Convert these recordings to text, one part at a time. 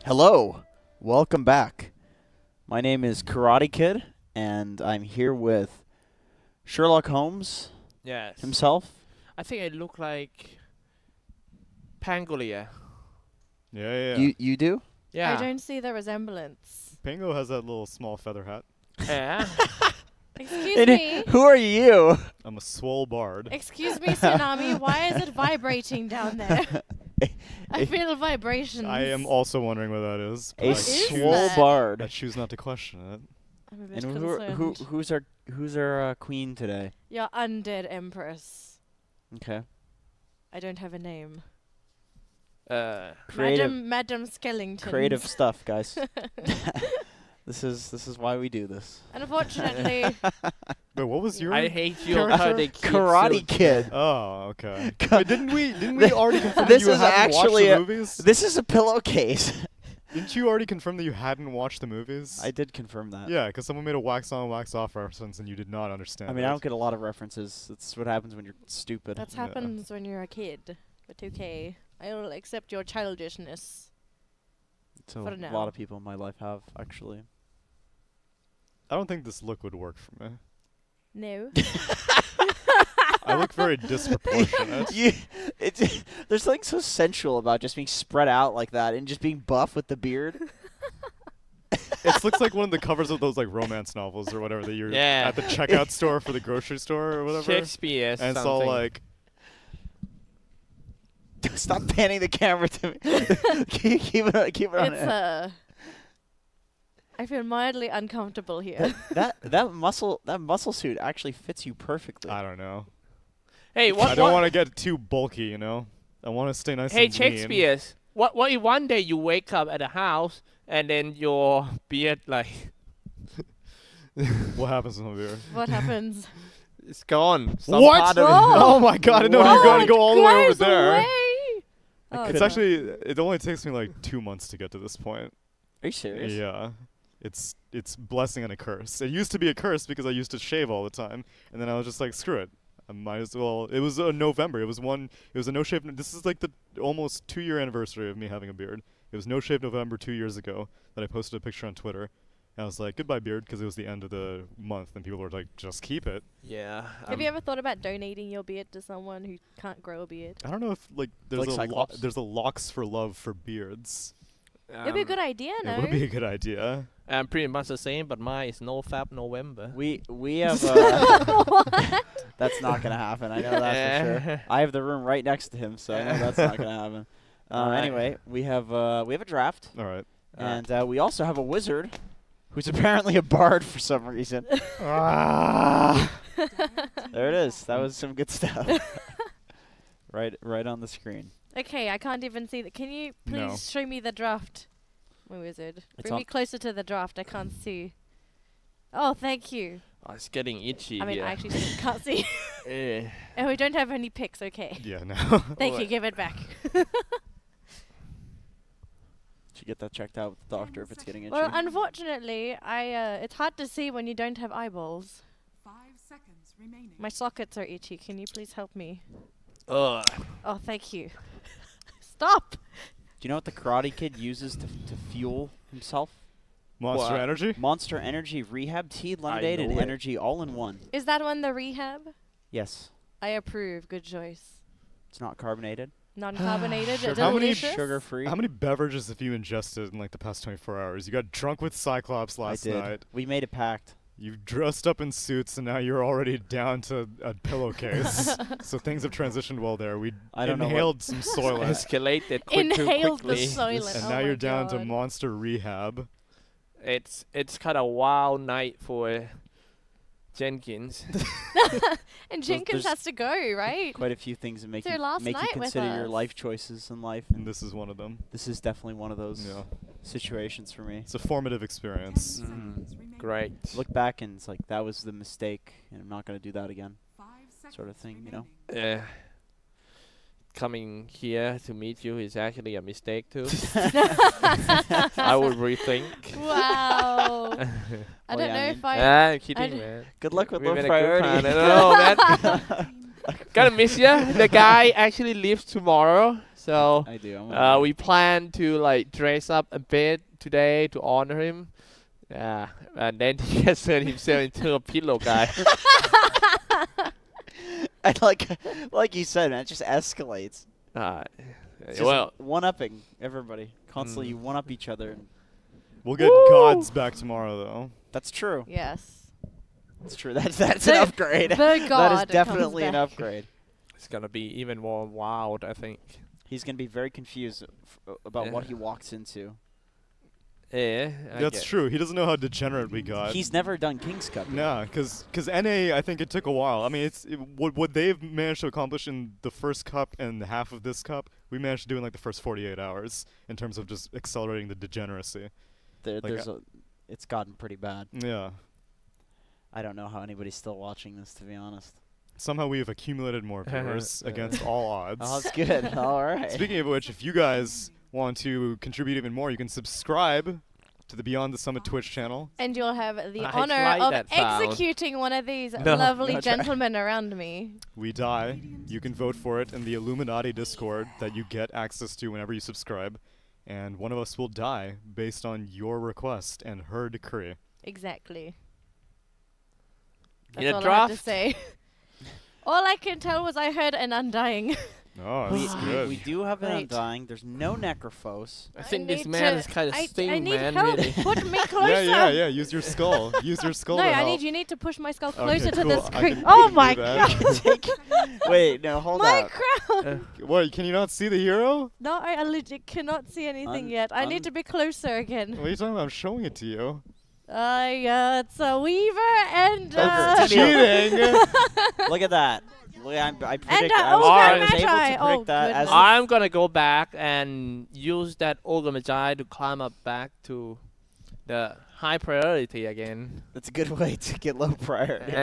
Hello, welcome back. My name is Karate Kid, and I'm here with Sherlock Holmes Yes. himself. I think I look like Pangolier. Yeah. You do? Yeah. I don't see the resemblance. Pango has that little small feather hat. Yeah. Excuse me. Who are you? I'm a swole bard. Excuse me, Tsunami. Why is it vibrating down there? I feel vibrations. I am also wondering what that is. but A I swole that? bard. I choose not to question it. I'm a bit And concerned. who's our queen today? Your undead empress. Okay. I don't have a name. Creative, Madam Skellington. creative stuff, guys. This is why we do this. Unfortunately, Wait, what was your? I hate your Character? Karate Kid. Oh, okay. Wait, didn't we already confirm This that you is hadn't actually watched the movies? This is a pillowcase. Didn't you already confirm that you hadn't watched the movies? I did confirm that. Yeah, because someone made a wax on, wax off reference, and you did not understand. I mean, it. I don't get a lot of references. That's what happens when you're stupid. that Yeah. happens when you're a kid. But okay, I will accept your childishness. So for a now. lot of people in my life have, actually. I don't think this look would work for me. No. I look very disproportionate. There's something so sensual about just being spread out like that and just being buff with the beard. It looks like one of the covers of those like romance novels or whatever that you're Yeah. at the checkout store for the grocery store or whatever. Shakespeare. And it's all like, Stop panning the camera to me. keep it on. It's I feel mildly uncomfortable here. That muscle suit actually fits you perfectly. I don't know. Hey, what? I don't want to get too bulky, you know. I want to stay nice Hey, and lean. Shakespeare. What if one day you wake up at a house and then your beard like What happens with my beard? What happens? it's gone? What? Part of it- Oh my god! I didn't know you were going to go all the way over Goes there. away. I Oh, could- It's actually. It only takes me like 2 months to get to this point. Are you serious? Yeah. It's blessing and a curse. It used to be a curse because I used to shave all the time, and then I was just like, screw it. I might as well. It was November. It was a no shave. This is like the almost 2-year anniversary of me having a beard. It was no shave November 2 years ago that I posted a picture on Twitter. And I was like, goodbye beard, because it was the end of the month, and people were like, just keep it. Yeah. Have you ever thought about donating your beard to someone who can't grow a beard? I don't know if like there's Like Xyclopzz? there's a locks for love for beards. It'd be a good idea, no? It would be a good idea. I'm pretty much the same, but mine is no Fab November. We have. What? That's not gonna happen. I know that for sure. I have the room right next to him, so I know that's not gonna happen. Anyway, we have a draft, All right. and we also have a wizard, who's apparently a bard for some reason. There it is. That was some good stuff. right on the screen. Okay, I can't even see that. Can you please No. show me the draft? My wizard. It's Bring on- me closer to the draft. I can't see. Oh, thank you. Oh, it's getting itchy I mean, here. I actually can't see. Eh. And we don't have any picks, okay. Yeah. No. Thank you, give it back. Should get that checked out with the doctor if it's getting itchy. Well, unfortunately, it's hard to see when you don't have eyeballs. 5 seconds remaining. My sockets are itchy. Can you please help me? Ugh. Oh, thank you. Stop! Do you know what the Karate Kid uses to fuel himself? Monster What? Energy. Monster Energy Rehab Tea, Lemonade, and know it. Energy all in one. Is that one the rehab? Yes. I approve. Good choice. It's not carbonated. Non-carbonated, Sugar- How many delicious. Sugar-free. How many beverages have you ingested in like the past 24 hours? You got drunk with Cyclops last I did. night. We made a pact. You dressed up in suits, and now you're already down to a pillowcase. So things have transitioned well there. We I don't know what- inhaled some Soylent, Escalated too Inhaled the quickly. Soylent. and Oh now my you're down to God. Monster Rehab. It's kind of wild night for Jenkins. And Jenkins there's has to go, right? Quite a few things that make It's your you last make you night with consider your us. life choices in life. And this is one of them. This is definitely one of those Yeah. situations for me. It's a formative experience. Great. Look back and it's like that was the mistake, and I'm not gonna do that again. 5 seconds Sort of thing, you know? Coming here to meet you is actually a mistake too. I would rethink. Wow. I Well, don't yeah, know I if mean- I... I'm kidding, d- man. Good luck with We low made a good priority. plan. No, man. Gotta miss ya. The guy actually leaves tomorrow, So I do. we plan to like dress up a bit today to honor him. Yeah, and then he just turned himself into a pillow guy. And like you said, man, it just escalates. It's just Well, one-upping everybody. Constantly you one-up each other. And We'll get gods back tomorrow, though. that's true. Yes. That's true. That's an upgrade. The That god is definitely an comes back. upgrade. it's gonna be even more wild, I think. He's gonna be very confused about what he walks into. Yeah, That's true. He doesn't know how degenerate we got. He's never done King's Cup. yet. Nah, because NA, I think it took a while. I mean, what they've managed to accomplish in the first cup and half of this cup, we managed to do in like the first 48 hours in terms of just accelerating the degeneracy. It's gotten pretty bad. Yeah. I don't know how anybody's still watching this, to be honest. Somehow we have accumulated more viewers against all odds. Oh, that's good. All right. Speaking of which, if you guys want to contribute even more, you can subscribe to the Beyond the Summit Twitch channel. And you'll have the I honor like of that sound. executing one of these No. lovely No, try. gentlemen around me. We die. You can vote for it in the Illuminati Discord that you get access to whenever you subscribe. And one of us will die based on your request and her decree. Exactly. In That's a all I have to draft? say. All I can tell was I heard an undying. Oh, We, that's good. we do have an Right. Undying. There's no Necrophos. I think this need man to- is kind of I sting, need man. help. Really. Put me closer. Yeah. Use your skull. Use your skull No, to I help. need you need to push my skull Okay, closer to cool. the I screen. can- Oh I can my do that. god. Wait, no, hold My up. crown. What, can you not see the hero? No, I legit cannot see anything Un- yet. I need to be closer again. What are you talking about? I'm showing it to you. It's a weaver and That's Cheating! Look at that. Look, I predict. and I was, Ogre I was able Magi. to predict Oh, that as goodness. I'm gonna go back and use that Ogre Magi to climb up back to the high priority again. that's a good way to get low priority.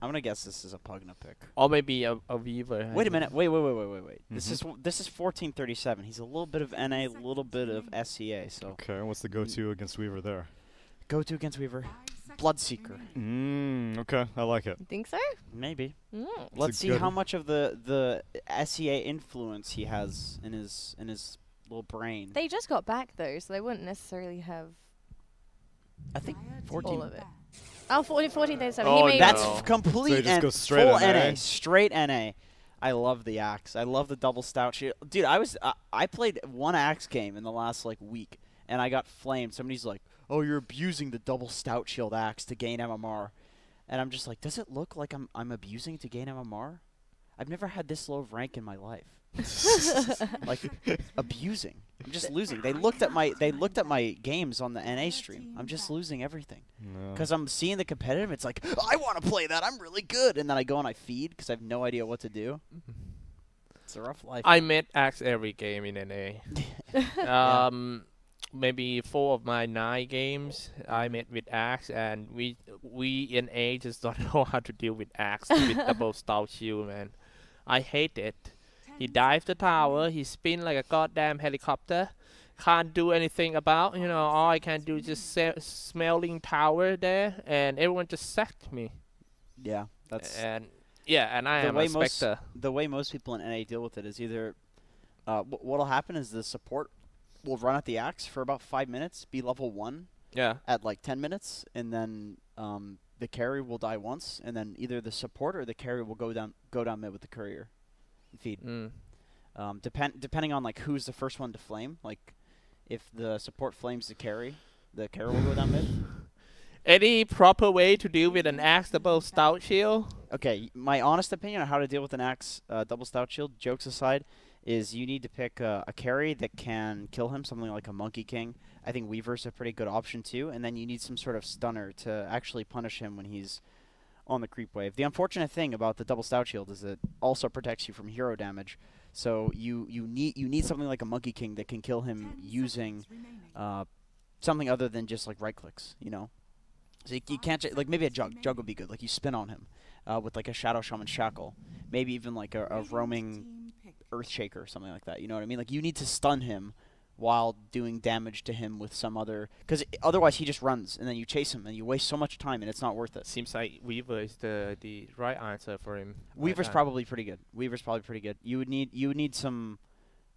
I'm gonna guess this is a Pugna pick. Or maybe a Weaver. Wait a minute. Wait. This is 1437. He's a little bit of NA, a little bit of SCA. So Okay, what's the go-to against Weaver there? go to against Weaver, Bloodseeker. Okay, I like it. You think so? Maybe. Mm. Let's see good- how much of the SCA influence he has in his little brain. They just got back though, so they wouldn't necessarily have I think all 14. of it. Oh, 1437. Oh, he made That's No. complete So he just and goes straight full NA? NA, straight NA. I love the axe. I love the double stout shield. Dude, I played one axe game in the last like week, and I got flamed. Somebody's like, "Oh, you're abusing the double stout shield axe to gain MMR," and I'm just like, "Does it look like I'm abusing it to gain MMR? I've never had this low of rank in my life." Like abusing. I'm just losing. They looked at my games on the NA stream. I'm just losing everything. No. Because I'm seeing the competitive, it's like, I want to play that. I'm really good. And then I go and I feed because I have no idea what to do. It's a rough life. I met Axe every game in NA. Maybe 4 of my 9 games I met with Axe, and we in A just don't know how to deal with Axe with double stout shield, man. I hate it. He dives the tower, he spin like a goddamn helicopter. Can't do anything about, all I can do is just smelling tower there, and everyone just sacked me. Yeah, that's And I the am way a Spectre. the way most people in NA deal with it is either what'll happen is the support will run at the axe for about 5 minutes, be level 1 Yeah. at like 10 minutes, and then the carry will die once, and then either the support or the carry will go down mid with the courier and feed. Depending on like who's the first one to flame. Like if the support flames the carry will go down mid. Any proper way to deal with an axe double stout shield? Okay, my honest opinion on how to deal with an axe double stout shield, jokes aside, is you need to pick a carry that can kill him, something like a Monkey King. I think Weaver's a pretty good option too, and then you need some sort of stunner to actually punish him when he's on the creep wave. The unfortunate thing about the double stout shield is it also protects you from hero damage. So you need something like a Monkey King that can kill him using something other than just like right clicks, So you can't like maybe a jug would be good. Like you spin on him with like a Shadow Shaman Shackle, maybe even like a roaming Earth Shaker or something like that. You know what I mean? Like you need to stun him while doing damage to him with some other. Because otherwise he just runs, and then you chase him, and you waste so much time, and it's not worth it. Seems like Weaver is the right answer for him. Weaver's probably pretty good. You would need some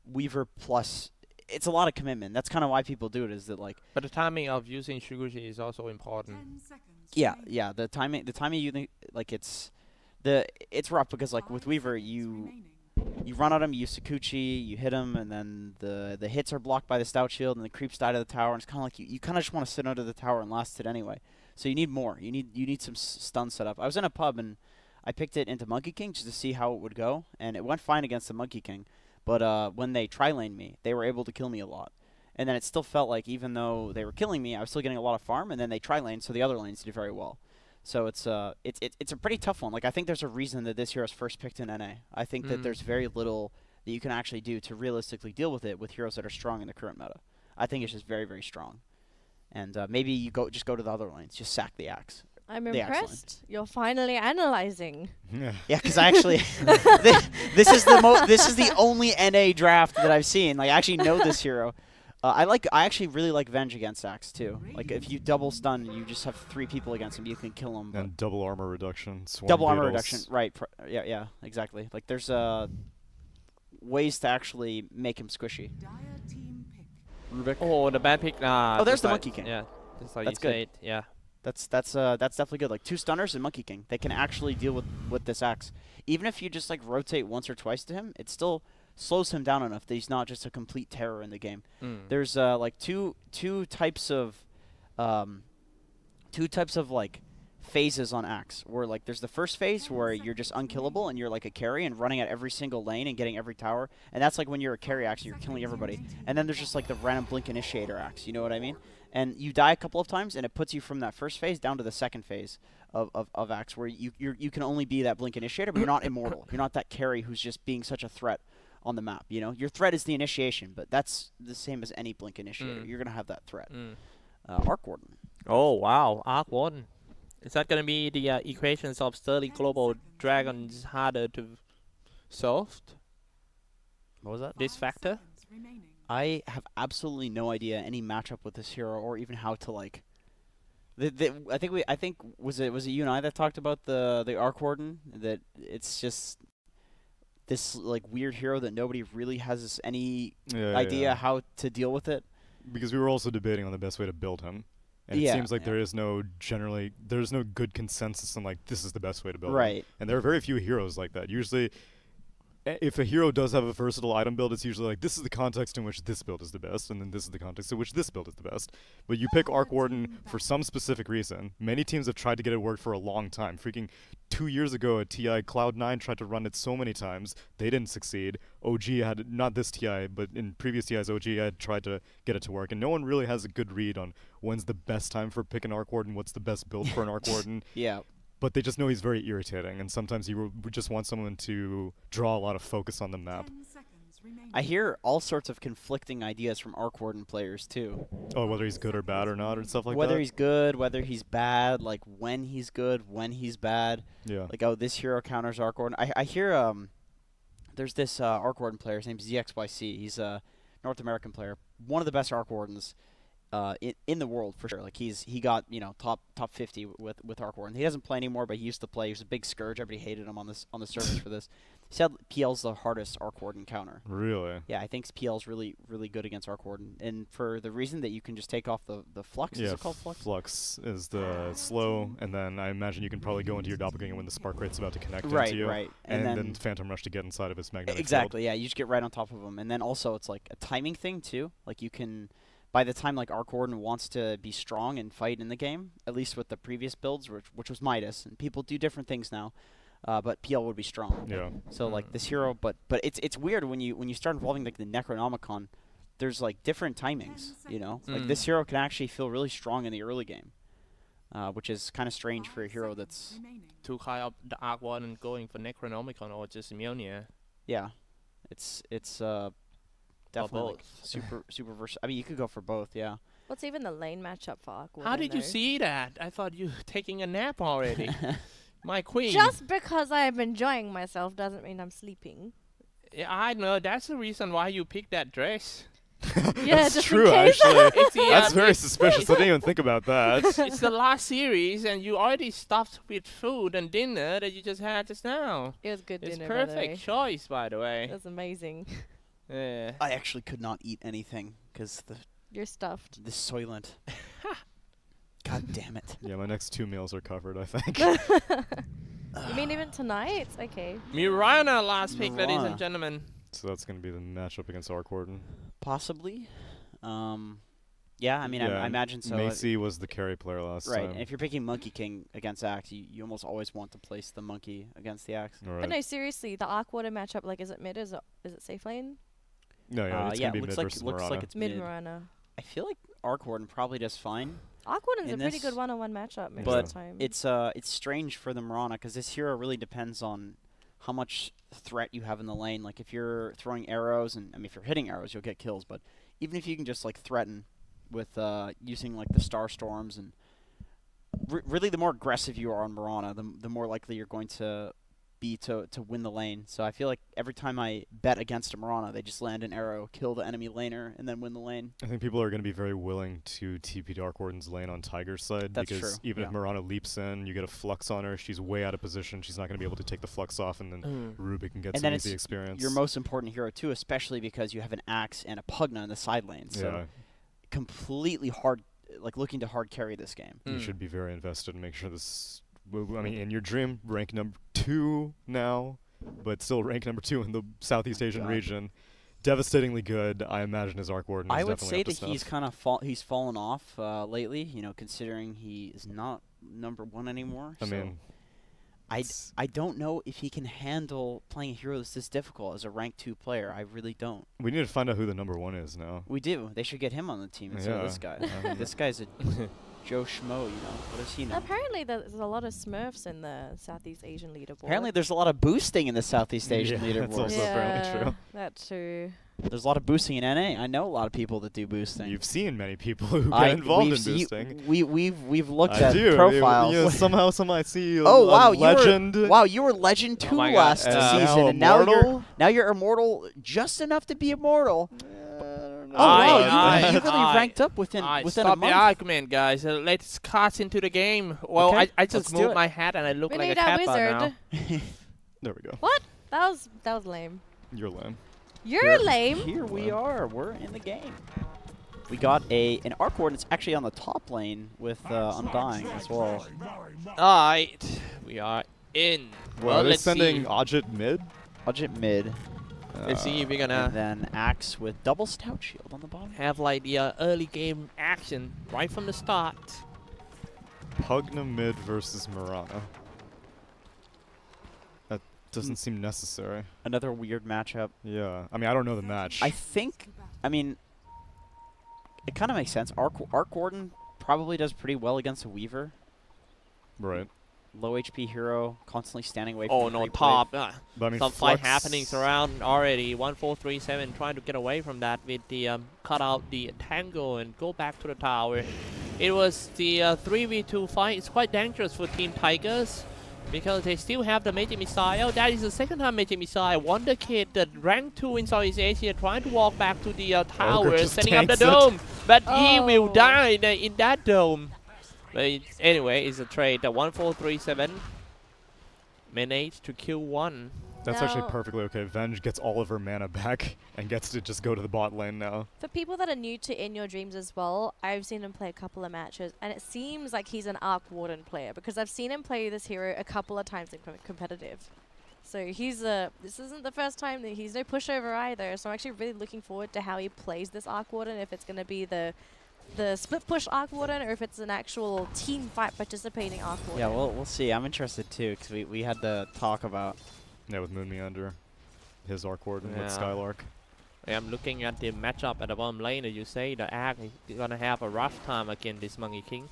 Weaver plus. It's a lot of commitment. That's kind of why people do it. Is that like? But the timing of using Shuguchi is also important. 10 seconds Yeah, remaining. yeah. The timing you think like it's rough because like with 5 Weaver seconds remaining. you run at him, you use Sakuchi, you hit him, and then the hits are blocked by the stout shield, and the creeps die to the tower, and it's kind of like you kind of just want to sit under the tower and last it anyway. So you need more. You need some stun setup. I was in a pub and I picked it into Monkey King just to see how it would go, and it went fine against the Monkey King. But when they tri-laned me, they were able to kill me a lot. And then it still felt like even though they were killing me, I was still getting a lot of farm, and then they tri-laned, so the other lanes did very well. So it's a pretty tough one. Like I think there's a reason that this hero's first picked in NA. I think that there's very little that you can actually do to realistically deal with it with heroes that are strong in the current meta. I think it's just very, very strong. And maybe you just go to the other lanes, just sack the axe. I'm The axe impressed. You're finally analyzing. Yeah. Yeah, because I actually this is the only NA draft that I've seen. Like I actually know this hero. I actually really like Venge against Axe too. Like if you double stun, you just have 3 people against him, you can kill him. And double armor reduction. Double armor reduction, right? Yeah, exactly. Like there's ways to actually make him squishy. Dire team pick. Rubik. Oh, the bad pick. Oh, there's just the like- Monkey King. Yeah, just like That's you good. said. Yeah. That's definitely good. Like 2 stunners and Monkey King, they can actually deal with this axe. Even if you just like rotate once or twice to him, it still slows him down enough that he's not just a complete terror in the game. There's like two types of like phases on Axe, where like there's the first phase where you're just unkillable and you're like a carry and running at every single lane and getting every tower, and that's like when you're a carry Axe and you're killing everybody. And then there's just like the random blink initiator Axe, you know what I mean? And you die a couple of times and it puts you from that first phase down to the second phase of Axe, where you can only be that blink initiator, but you're not immortal. You're not that carry who's just being such a threat on the map, you know? Your threat is the initiation, but that's the same as any blink initiator. You're going to have that threat. Arc Warden. Oh wow, Arc Warden. Is that gonna be the equations of Sterling Global Dragons harder to solve? What was that? This 5 factor? seconds remaining. I have absolutely no idea any matchup with this hero or even how to like. I think was it you and I that talked about the Arc Warden, that it's just this like weird hero that nobody really has any idea how to deal with it. Because we were also debating on the best way to build him. And it seems like there's no good consensus on like this is the best way to build him. Right. And there are very few heroes like that. Usually if a hero does have a versatile item build, it's usually like this is the context in which this build is the best, and then this is the context in which this build is the best. But you pick Arc Warden for some specific reason. Many teams have tried to get it work for a long time. Freaking 2 years ago at TI, Cloud9 tried to run it so many times. They didn't succeed. OG had, not this TI, but in previous TIs, OG had tried to get it to work. And no one really has a good read on when's the best time for picking Arc Warden, what's the best build for an Arc Warden. Yeah. But they just know he's very irritating, and sometimes you just want someone to draw a lot of focus on the map. 10 seconds remaining. I hear all sorts of conflicting ideas from Arc Warden players too. Oh, whether he's good or bad or not, and stuff like Whether that. he's good, whether he's bad, like when he's good, when he's bad. Yeah. Like, oh, this hero counters Arc Warden. I hear there's this Arc Warden player. His name's Xyclopzz. He's a North American player, one of the best Arc Wardens in the world for sure. Like he got top 50 with Arc Warden. He doesn't play anymore, but he used to play. He was a big scourge. Everybody hated him on the servers for this. He said PL's the hardest Arc Warden counter. Really? Yeah, I think PL's really good against Arc Warden, and for the reason that you can just take off the flux. Yeah, Is it called flux? Flux is the slow, and then I imagine you can probably go into your doppelganger when the spark rate's about to connect Right, into you. right. And And then then- Phantom Rush to get inside of his magnetic Exactly. Yeah, you just get right on top of him, and then also it's like a timing thing too. Like you can, by the time like Arc Warden wants to be strong and fight in the game, at least with the previous builds, which was Midas, and people do different things now. But PL would be strong. Yeah. So like this hero, but it's weird when you start involving like the Necronomicon. There's like different timings, you know. Like this hero can actually feel really strong in the early game, which is kind of strange for a hero that's Remaining. To kind of the Arc Warden going for Necronomicon or just Mjolnir. yeah, it's definitely like both. super versatile. I mean, you could go for both, yeah. What's even the lane matchup for Arc How did you see that? I thought you taking a nap already. My queen. Just because I'm enjoying myself doesn't mean I'm sleeping. Yeah, I know. That's the reason why you picked that dress. Yeah, That's just true, in case. actually. It's the, That's very suspicious. I didn't even think about that. it's the last series, and you already stuffed with food and dinner that you just had just now. It was good It's dinner, by the way. perfect choice, by the way. That's amazing. Yeah. I actually could not eat anything because You're stuffed. the Soylent. God damn it. Yeah, my next 2 meals are covered, I think. You mean even tonight? Okay. Murana last pick, ladies Murana. and gentlemen. So that's going to be the matchup against Arkwarden. Possibly. Yeah, I mean, Yeah, I imagine so. Macy was the carry player last Right, time. and if you're picking Monkey King against Axe, you almost always want to place the Monkey against the Axe. All But right. no, seriously, the Arkwater matchup, like, is it mid? Is it safe lane? No, yeah, it's yeah, going to be looks mid like versus looks like Murana. it's Mid mid. Marana. I feel like Arkwarden probably does fine, Arkwater's a In pretty this- good one-on-one matchup most but of the time. it's strange for the Murana because this hero really depends on how much threat you have in the lane. Like if you're throwing arrows, and I mean if you're hitting arrows, you'll get kills. But even if you can just like threaten with using like the Star Storms and really the more aggressive you are on Murana, the more likely you're going to be to win the lane. So I feel like every time I bet against a Murana, they just land an arrow, kill the enemy laner, and then win the lane. I think people are going to be very willing to TP Arkwarden's lane on Tiger's side That's because true, even if yeah. Murana leaps in, you get a flux on her, she's way out of position, she's not going to be able to take the flux off, and then Ruby can get And some then easy it's experience. your most important hero too, especially because you have an Axe and a Pugna in the side lane. So yeah, completely hard, like looking to hard carry this game. you should be very invested and make sure this. I mean, in your dream, rank number 2 now, but still rank number 2 in the Southeast Asian God. region. Devastatingly good. I imagine his Arkwarden. I is would definitely say up to that he's snuff. kind of he's fallen off lately. You know, considering he is not number 1 anymore. I so mean, I don't know if he can handle playing a hero that's this difficult as a rank 2 player. I really don't. we need to find out who the number 1 is now. We do. They should get him on the team instead of Yeah. this guy. This guy's a Joe Schmo. You know, what does he know? Apparently, there's a lot of Smurfs in the Southeast Asian leaderboard. Apparently, there's a lot of boosting in the Southeast Asian Yeah, that's leaderboard. also apparently true. That too. There's a lot of boosting in NA. I know a lot of people that do boosting. You've seen many people who get involved in boosting. We've looked I at do. profiles. You know, somehow, I see a, Oh a wow, legend. you were legend 2 my God. last And season, now and now immortal? you're immortal just enough to be immortal. Oh I- wow, you really I- ranked up within a Stop the month. argument, guys. Let's cut into the game. Well, Okay, I just let's do moved it. my hat and I look We like need a our cat now. wizard. There we go. That was lame. You're lame. You're lame. Here we are. We're in the game. We got an Arkwarden that's actually on the top lane with Undying as well. Alright, we are in. Well, they're let's sending see. Ajit mid. Budget mid, Let's see if we're and gonna then Axe with double Stout Shield on the bottom. have like the early game action right from the start. Pugna mid versus Murana. That doesn't seem necessary. Another weird matchup. Yeah. I mean, I don't know the match. I mean, it kind of makes sense. Arkwarden probably does pretty well against a Weaver. right. Low HP hero, constantly standing away from Oh the no, creep top. wave. But I mean, Some fight Flux- happenings around already. 1437 trying to get away from that with the cut out the tangle and go back to the tower. It was the 3v2 fight. It's quite dangerous for Team Tigers because they still have the Magic Missile. That is the second time Magic Missile. Wonder Kid, the rank 2 in Southeast Asia, trying to walk back to the tower, just setting up the tanks it. dome. But he will Oh. die in that dome. But anyway, it's a trade. The 1437 managed to kill one. That's actually Now- perfectly okay. Venge gets all of her mana back and gets to just go to the bot lane now. For people that are new to In Your Dreams as well, I've seen him play a couple of matches, and it seems like he's an Arkwarden player because I've seen him play this hero a couple of times in competitive. So this isn't the first time that he's no pushover either. So I'm actually really looking forward to how he plays this Arkwarden. If it's going to be the split push Arkwarden or if it's an actual team fight participating Arkwarden. Yeah, we'll see. I'm interested too because we had the talk about. Yeah, with Moon Meander, his Arkwarden with Yeah. Skylark. I'm looking at the matchup at the bottom lane, as you say, the Ag is gonna have a rough time against this Monkey King.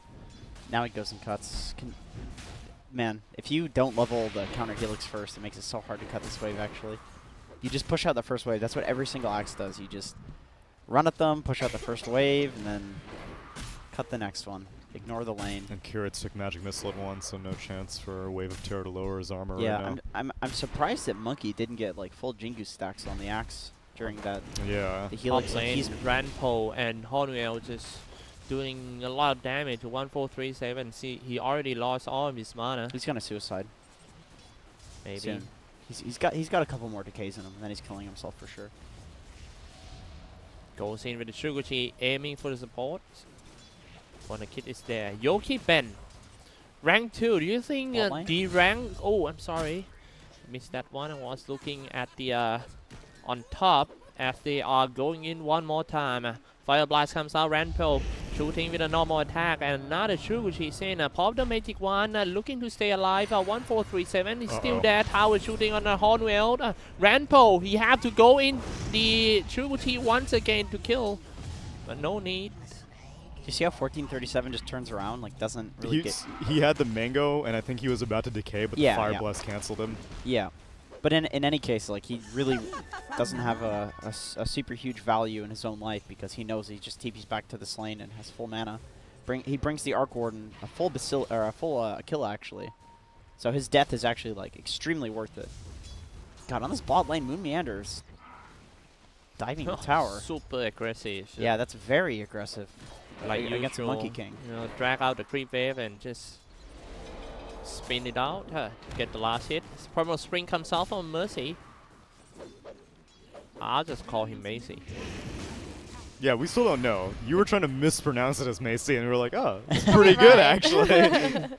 Now he goes and cuts. Man, if you don't level the counter helix first, it makes it so hard to cut this wave. Actually, you just push out the first wave. That's what every single axe does. You just run at them, push out the first wave, and then cut the next one. Ignore the lane. And Curates took Magic Missile at once, so no chance for a Wave of Terror to lower his armor Yeah, right now. I'm surprised that Monkey didn't get like full Jingu stacks on the axe. during that Yeah. the Top helix. Like lane, he's Ranpo and Hornwell just doing a lot of damage to 1437. See, he already lost all of his mana. he's gonna suicide. Maybe. Soon. He's got a couple more decays in him, and then he's killing himself for sure. Goes in with the Shuguchi aiming for the support. Wonder Kid is there. Yoki Ben. Rank 2. Do you think Bot lane? the rank... Oh, I'm sorry. Missed that one. I was looking at the... on top as they are going in one more time. Fire Blast comes out. Ranpo shooting with a normal attack. And another Shuguchi saying, pop the magic one. Looking to stay alive. 1437 is still there. Tower shooting on the Hornwell. Ranpo, he have to go in the Shuguchi once again to kill. But no need. You see how 1437 just turns around, like doesn't really get. He had the mango, and I think he was about to decay, but Yeah, the Fire yeah. Blast canceled him. Yeah, but in any case, like he really doesn't have a super huge value in his own life because he knows he just TPs back to this lane and has full mana. He brings the Arc Warden a full kill actually, so his death is actually like extremely worth it. God, on this bot lane, Moon Meanders diving the tower. Super aggressive. Yeah, that's very aggressive. Like against the usual, Monkey King. You know, drag out the creep wave and just spin it out to get the last hit. Promo Spring comes out from Mercy. I'll just call him Macy. Yeah, we still don't know. You were trying to mispronounce it as Macy, and we were like, oh, it's pretty good actually. God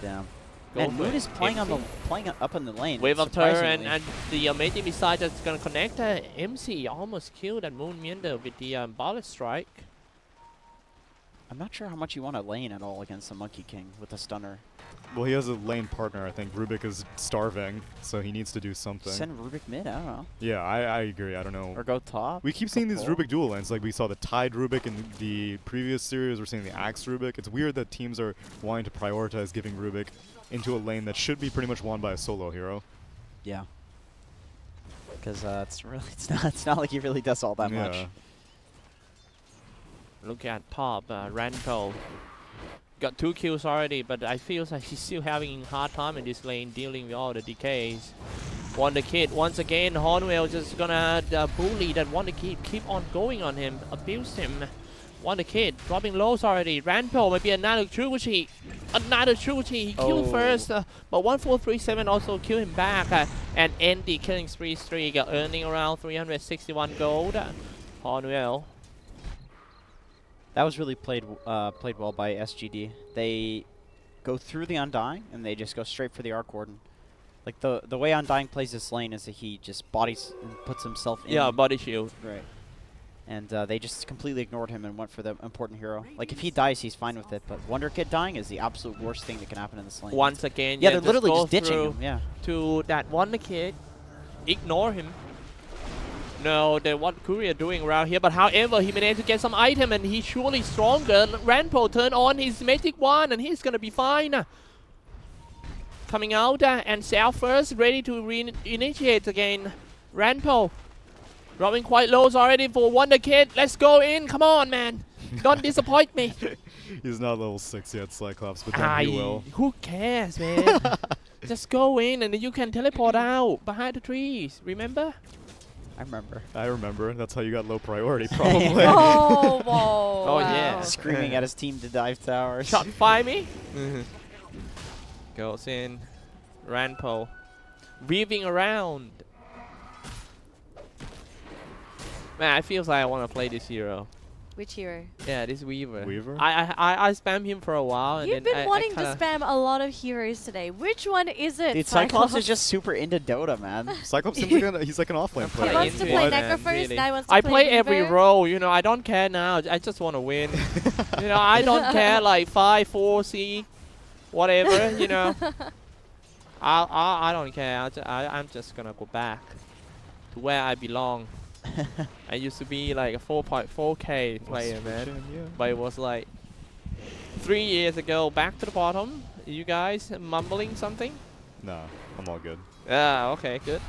damn. Go Man, for Moon it. is playing up in the lane. Wave of turn surprisingly. and the amazing beside that's gonna connect. MC almost killed that Moon Meander with the Bullet Strike. I'm not sure how much you want to lane at all against the Monkey King with a stunner. Well, he has a lane partner, I think. Rubik is starving, so he needs to do something. Send Rubik mid, I don't know. Yeah, I agree. I don't know. Or go top. We keep seeing these Couple. Rubik dual lanes. Like, we saw the Tide Rubik in the previous series. We're seeing the Axe Rubik. It's weird that teams are wanting to prioritize giving Rubik into a lane that should be pretty much won by a solo hero. Yeah. Because it's not like he really does all that much. Yeah. Look at top, Ranpo. Got 2 kills already, but I feel like he's still having a hard time in this lane dealing with all the decays. Wonder Kid, once again, Hornwell just gonna bully that Wonder Kid, keep on going on him, abuse him. Wonder Kid dropping lows already. Ranpo maybe another Shuguchi. Another Shuguchi, he killed first, but 1437 also killed him back and end the killing spree streak, earning around 361 gold. Hornwell. That was really played well by SGD. They go through the Undying and they just go straight for the Arc Warden. Like the way Undying plays this lane is that he just bodies and puts himself in. Yeah, body shield. Right. And they just completely ignored him and went for the important hero. Like if he dies, he's fine with it. But Wonder Kid dying is the absolute worst thing that can happen in this lane. Once again, yeah, they're literally go just ditching through him. Yeah. to that Wonder Kid. Ignore him. No, what Courier doing around here, but however, he managed to get some item and he's surely stronger. Ranpo turn on his magic wand and he's gonna be fine. Coming out and South first, ready to re-initiate again. Ranpo dropping quite lows already for Wonder Kid. Let's go in, come on man. Don't disappoint me. He's not level 6 yet, Xyclopzz, but then he will. Who cares, man? Just go in and you can teleport out behind the trees, remember? I remember. I remember. That's how you got low priority, probably. Oh, whoa. Oh, wow. yeah. Screaming at his team to dive towers. Shot fire me. Goes in. Ranpo. Weaving around. Man, I feels like I want to play this hero. Which hero? Yeah, this Weaver. Weaver? I spammed him for a while. And You've then been I wanting to kinda spam a lot of heroes today. Which one is it? Dude, Cyclops is just super into Dota, man. Cyclops seems like he's like an offlane kinda He player. wants to into play it, man, Necrophos, really. now he wants to I play play every Weaver. role, you know, I don't care now. I just want to win. You know, I don't care like 5, 4, C, whatever, you know. I don't care. I'm just gonna go back to where I belong. I used to be like a 4.4k player, man. Yeah. But it was like 3 years ago. Back to the bottom. You guys mumbling something? Nah, I'm all good. Ah, okay, good.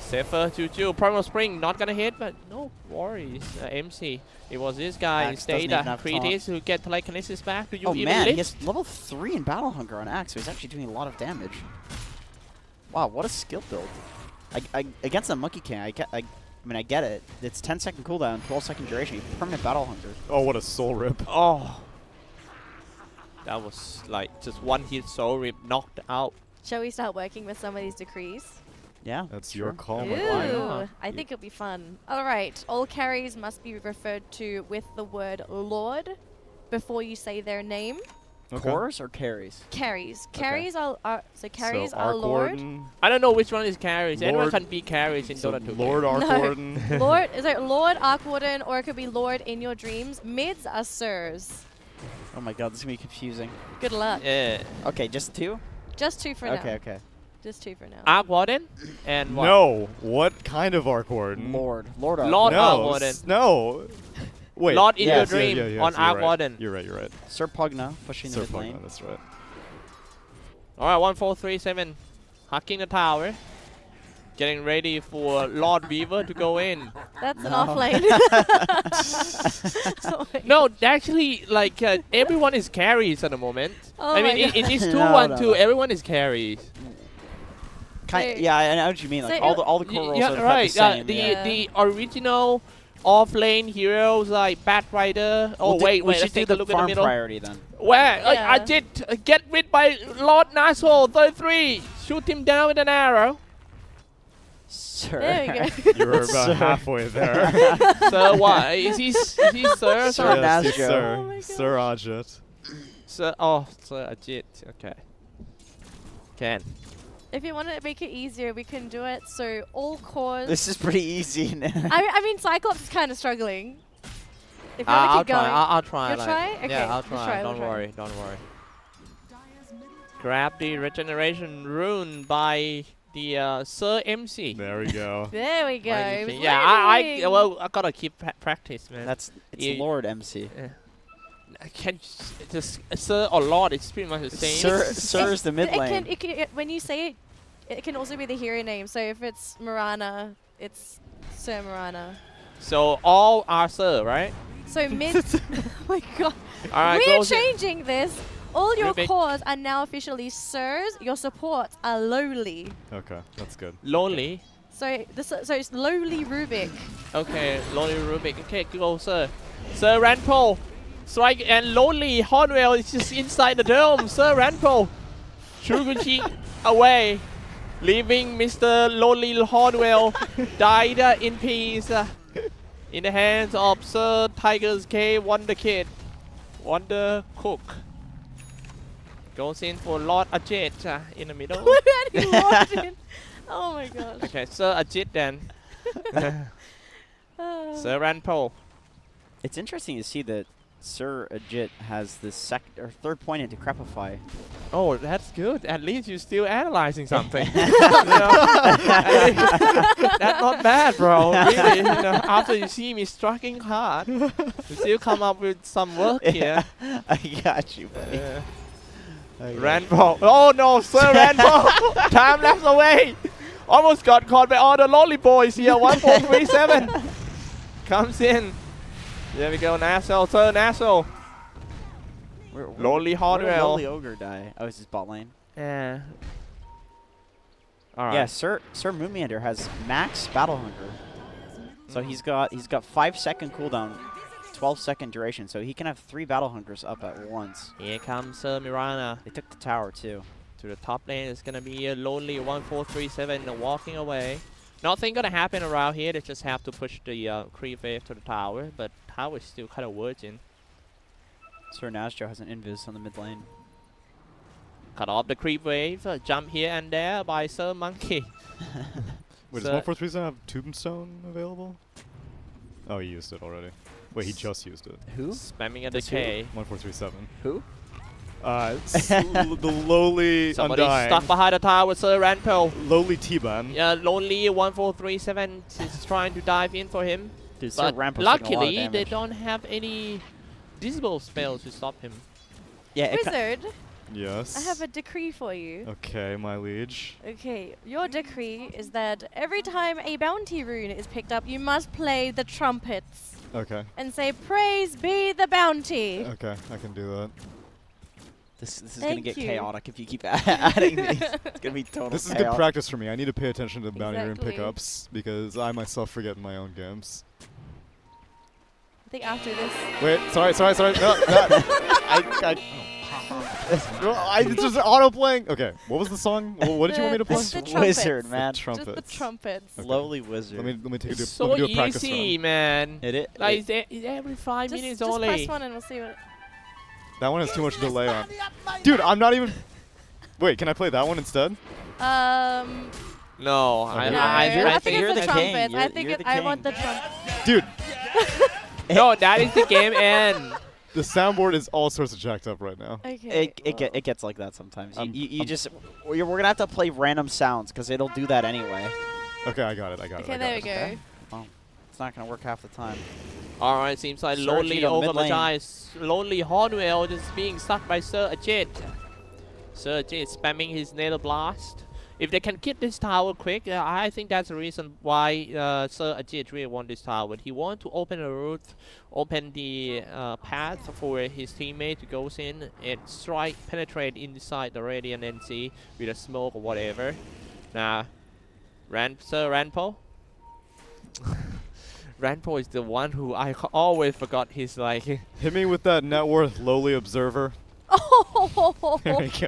Zephyr, Juju, Primal Spring, not gonna hit, but no worries. MC, it was this guy Axe doesn't instead, even have Cretis, who get telekinesis back. Do you Oh even man, he lift? has level 3 in Battle Hunger on Axe, so he's actually doing a lot of damage. Wow, what a skill build. Against the Monkey King, I mean, I get it. It's 10-second cooldown, 12-second duration. Permanent battle hunger. Oh, what a soul rip. Oh. That was like just one hit soul rip knocked out. Shall we start working with some of these decrees? Yeah. That's sure. your call, my Ooh, friend. I think it'll be fun. All right, all carries must be referred to with the word Lord before you say their name. Okay. Cores or carries? Carries. Okay. Carries are carries so are Arc Lord. Warden, I don't know which one is carries. Anyone Lord- can be carries in so Dota 2. Lord Arc No. Warden. Lord is it Lord Arc Warden, or it could be Lord in your dreams. Mids are sirs. Oh my god, this is gonna be confusing. Good luck. Yeah. Okay, just 2? Just 2 for Okay, now. okay. Just 2 for now. Arc Warden and what? No. What kind of Arc Warden? Lord Arc. Lord No. Arc Warden. No. Wait. Lord in Yes. your dream yes, on you're Arc right. Warden. You're right. Sir Pugna pushing the Sir mid lane. Pugna, that's right. Alright, 1, 4, 3, 7. Hacking the tower. Getting ready for Lord Weaver to go in. That's an No. off lane. Oh my No, actually, like, everyone is carries at the moment. Oh I mean, my it is God. 2-1-2. No. Everyone is carries. Say- Yeah, I know what you mean. Like say- all the core roles Yeah, are right. the same. The yeah. the original off-lane heroes like Bat Rider. Oh, We'll wait, we wait. should Let's do take the a look at the farm middle. priority then. Where? Yeah. I did get rid by Lord Nassau, 33. Shoot him down with an arrow. Sir. There we go. You were Sir. about halfway there. Sir, what? Is he sir? Sir Sir, Nas- yes, Nasjo. sir. Oh my Sir Ajit. Sir Ajit. Okay. Can. If you want to make it easier, we can do it. So all cores. This is pretty easy. I mean, Cyclops is kind of struggling. If you want to I'll keep try. going. I'll try. You'll like- try? Okay, Yeah, I'll we'll try. try, we'll Don't try. worry. Don't worry. Dyer's middle tower Grab the regeneration rune by the Sir MC. There we go. There we go. Like, He's yeah, I winning. well, I gotta keep practice, man. It's You- Lord MC. I can't just Sir or Lord. It's pretty much the same. Sir is the mid lane. When you say it, it can also be the hero name. So if it's Marana, it's Sir Marana. So all are Sir, right? So mid. Oh my god. All right, We're close it. changing this. All your Rubik. cores are now officially Sirs. Your supports are lowly. Okay, that's good. Lonely. So it's lowly Rubik. Okay, Lonely Rubik. Okay, go Sir. Sir Ranpol. Strike and Lonely Hornwell is just inside the dome. Sir Ranpol. Shuguchi away. Leaving Mr. Lonely Hornwell died in peace in the hands of Sir Tiger's K Wonder Kid. Wonder Cook. Goes in for Lord Ajit in the middle. Where did he walk in? Oh my gosh. Okay, Sir Ajit then. Sir Ranpol. It's interesting to see that Sir Ajit has the third point into Crepify. Oh, that's good. At least you're still analyzing something. You know? That's not bad, bro. Really, you know, after you see me struggling hard, you still come up with some work here. I got you, buddy. Ranpol. Oh no, Sir Ranpol. Time lapse away. Almost got caught by all the lonely boys here. 1437 comes in. There we go, Nassau. Sir Nassau. Lonely Where did Hornwell. Lonely Ogre die? Oh, it's his bot lane. Yeah. All right. Yeah, Sir Moonmeander has max battle hunger. So he's got 5-second cooldown, 12-second duration. So he can have 3 battle hungers up at once. Here comes Sir Mirana. They took the tower too. To the top lane is gonna be a lonely 1437 walking away. Nothing gonna happen around here. They just have to push the creep wave to the tower, but tower is still kind of virgin. Sir Nasjo has an invis on the mid lane. Cut off the creep wave. Jump here and there by Sir Monkey. Wait, does So- 143 have Tombstone available? Oh, he used it already. Wait, he just used it. Who? Spamming a This decay. 1437. Who? The lowly Somebody Undying. stuck behind the tower with Sir Ranpol. Lowly T-Ban. Yeah, lonely 1437 is trying to dive in for him. Dude, Sir But Rampos taking a lot of luckily, they damage. don't have any disable spells to stop him. Yeah, it Wizard, Yes. I have a decree for you. Okay, my liege. Okay, your decree is that every time a bounty rune is picked up, you must play the trumpets Okay. and say, "Praise be the bounty." Okay, I can do that. This is gonna Thank get you. chaotic if you keep adding these. It's gonna be total. This is chaos. good practice for me. I need to pay attention to the bounty room Exactly. pickups because I myself forget in my own games. I think after this. Wait, sorry. No, it's just auto playing. Okay, what was the song? What did you want me to play? It's the Wizard, trumpets. man. Trumpets. Just the trumpets. Okay. Lowly wizard. Let me take It's let so me do a practice easy, run. man. It Like it's every 5 Just, minutes just only. press one and we'll see what. That one has too much delay on. Dude, I'm not even. Wait, can I play that one instead? No, Okay. No, I I think you're it's the the king. trumpets. I You're- think you're the I want the king. trumpets. Dude, no, that is the game end. the soundboard is all sorts of jacked up right now. Okay. It gets like that sometimes. You I'm- just we're gonna have to play random sounds because it'll do that anyway. Okay, I got it. Okay, there we go. Okay. Well, it's not gonna work half the time. All right, seems like Sir Lonely Ajit on over mid the lane. dice. Lonely Hornwell just being stuck by Sir Ajit. Sir Ajit spamming his Nether Blast. If they can get this tower quick, I think that's the reason why Sir Ajit really want this tower. He want to open a route, open the path for his teammate to go in and strike, penetrate inside the Radiant NC with a smoke or whatever. Now, Sir Ranpo. Ranpo is the one who I always forgot his like. Hit me with that net worth lowly observer. Oh. There we go.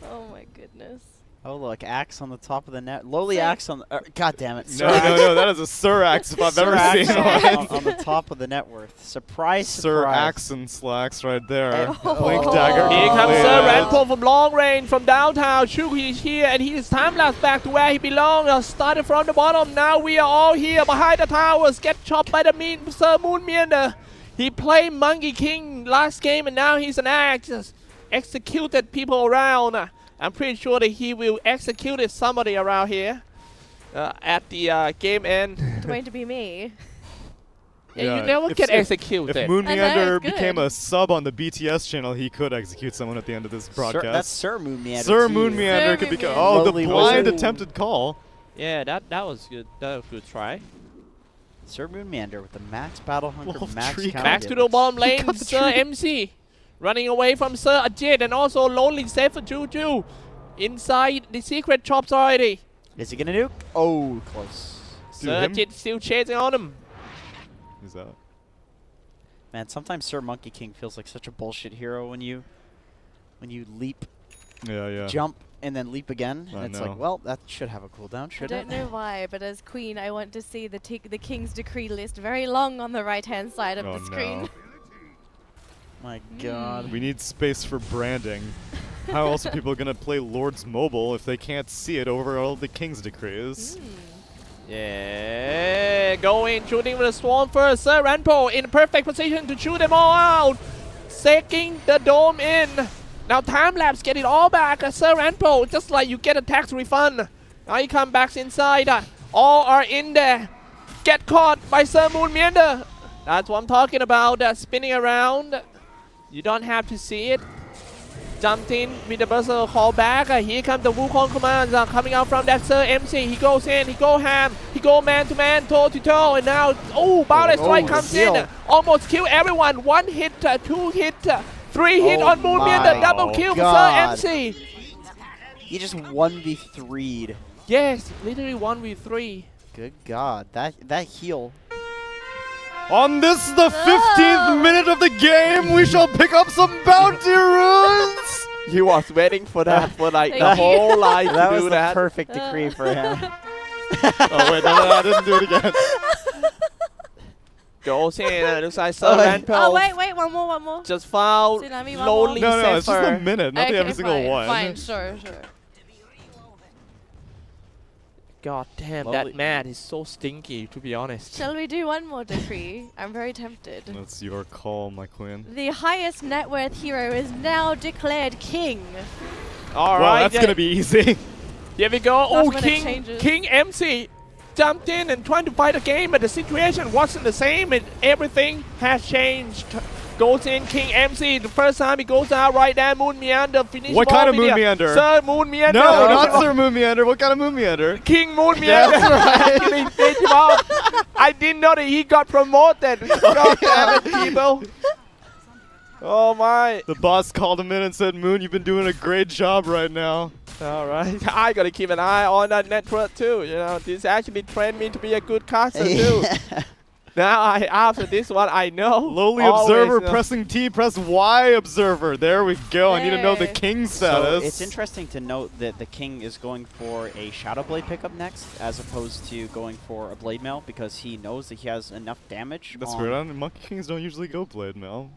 Oh my goodness. Oh look, axe on the top of the net. Lowly Sir- axe on. God damn it. No, that is a Sir Axe if I've Sir ever Axe seen on, one. on the top of the net worth. Surprise, Sir surprise. Axe and Slacks right there. Oh. Link dagger. Here comes completed. Sir Ranpo from long range from downtown. Shug is here and he is time lapse back to where he belongs. Started from the bottom. Now we are all here behind the towers. Get chopped by the mean Sir Moonmeander. He played Monkey King last game and now he's an axe. Just executed people around. I'm pretty sure that he will execute somebody around here at the game end. It's going to be me. Yeah, you never if- get if- executed. If I know, Moonmeander it's good. became a sub on the BTS channel, he could execute someone at the end of this Sir, broadcast. that's Sir Moonmeander. Sir too. Moonmeander Sir could become. Moonmeander. Oh, the Lowly blind wizard. attempted call. Yeah, that was good. That was a good try. Sir Moonmeander with the max battle hunger, Wolf max tree counter Back to the damage. bottom lane, cut the Sir tree. MC. Running away from Sir Ajit and also Lonely safe for Juju. Inside the secret shops already. Is he gonna nuke? Oh, close. Sir him- Ajit still chasing on him. Who's that? Man, sometimes Sir Monkey King feels like such a bullshit hero when you leap, Yeah. jump, and then leap again. I And it's know. like, well, that should have a cooldown, I shouldn't don't it? know why, but as queen, I want to see the King's Decree list very long on the right-hand side of Oh the screen. no. My God. We need space for branding. How else are people gonna play Lord's Mobile if they can't see it over all the King's decrees? Yeah, going, shooting with the swarm first. Sir Ranpo in a perfect position to shoot them all out. Saking the dome in. Now time lapse, get it all back. Sir Ranpo, just like you get a tax refund. Now you come back inside. All are in there. Get caught by Sir Moonmeander. That's what I'm talking about. Spinning around. You don't have to see it. Jumped in with the Berserker call back. Here comes the Wukong commands coming out from that Sir MC. He goes in, he go ham, he go man to man, toe to toe, and now, oh, Boundless Strike comes in. Almost kill everyone. 1 hit, 2 hit, 3 hit on Moonmeander. my Double kill for Sir God. MC. He just 1v3'd. Yes, literally 1v3. Good God. That heal. On this, the 15th minute of the game, we shall pick up some bounty runes! He was waiting for that for like Thank the you. whole life That to was do the that. perfect decree for him. Oh wait, no, I didn't do it again. Goes in, looks like Sir Oh, Ranpo. Oh, wait, one more. Just found Tsunami, one Lonely No, it's just a Zephyr. minute, not Okay, every single fine, one. Fine, sure. God damn, Lovely. that man is so stinky, to be honest. Shall we do one more decree? I'm very tempted. That's your call, my queen. The highest net worth hero is now declared king. All Wow, right, that's gonna be easy. here we go. Last Oh, minute King changes. King MC jumped in and trying to fight the game, but the situation wasn't the same, and everything has changed. Goes in, King MC. The first time he goes out right there, Moonmeander finish. What kind of Moonmeander? Sir Moonmeander. No, not Sir Moonmeander. What kind of Moonmeander? King Moonmeander. Actually finish him off. I didn't know that he got promoted. God damn it, people. Oh my! The boss called him in and said, Moon, you've been doing a great job right now. All right, I gotta keep an eye on that network too. You know, this actually trained me to be a good caster too. Now after this one, I know. Lowly always, observer pressing T, press Y observer. There we go. I need to know the king status. So it's interesting to note that the king is going for a Shadow Blade pickup next, as opposed to going for a Blade Mail, because he knows that he has enough damage. That's weird. Monkey Kings don't usually go Blade Mail.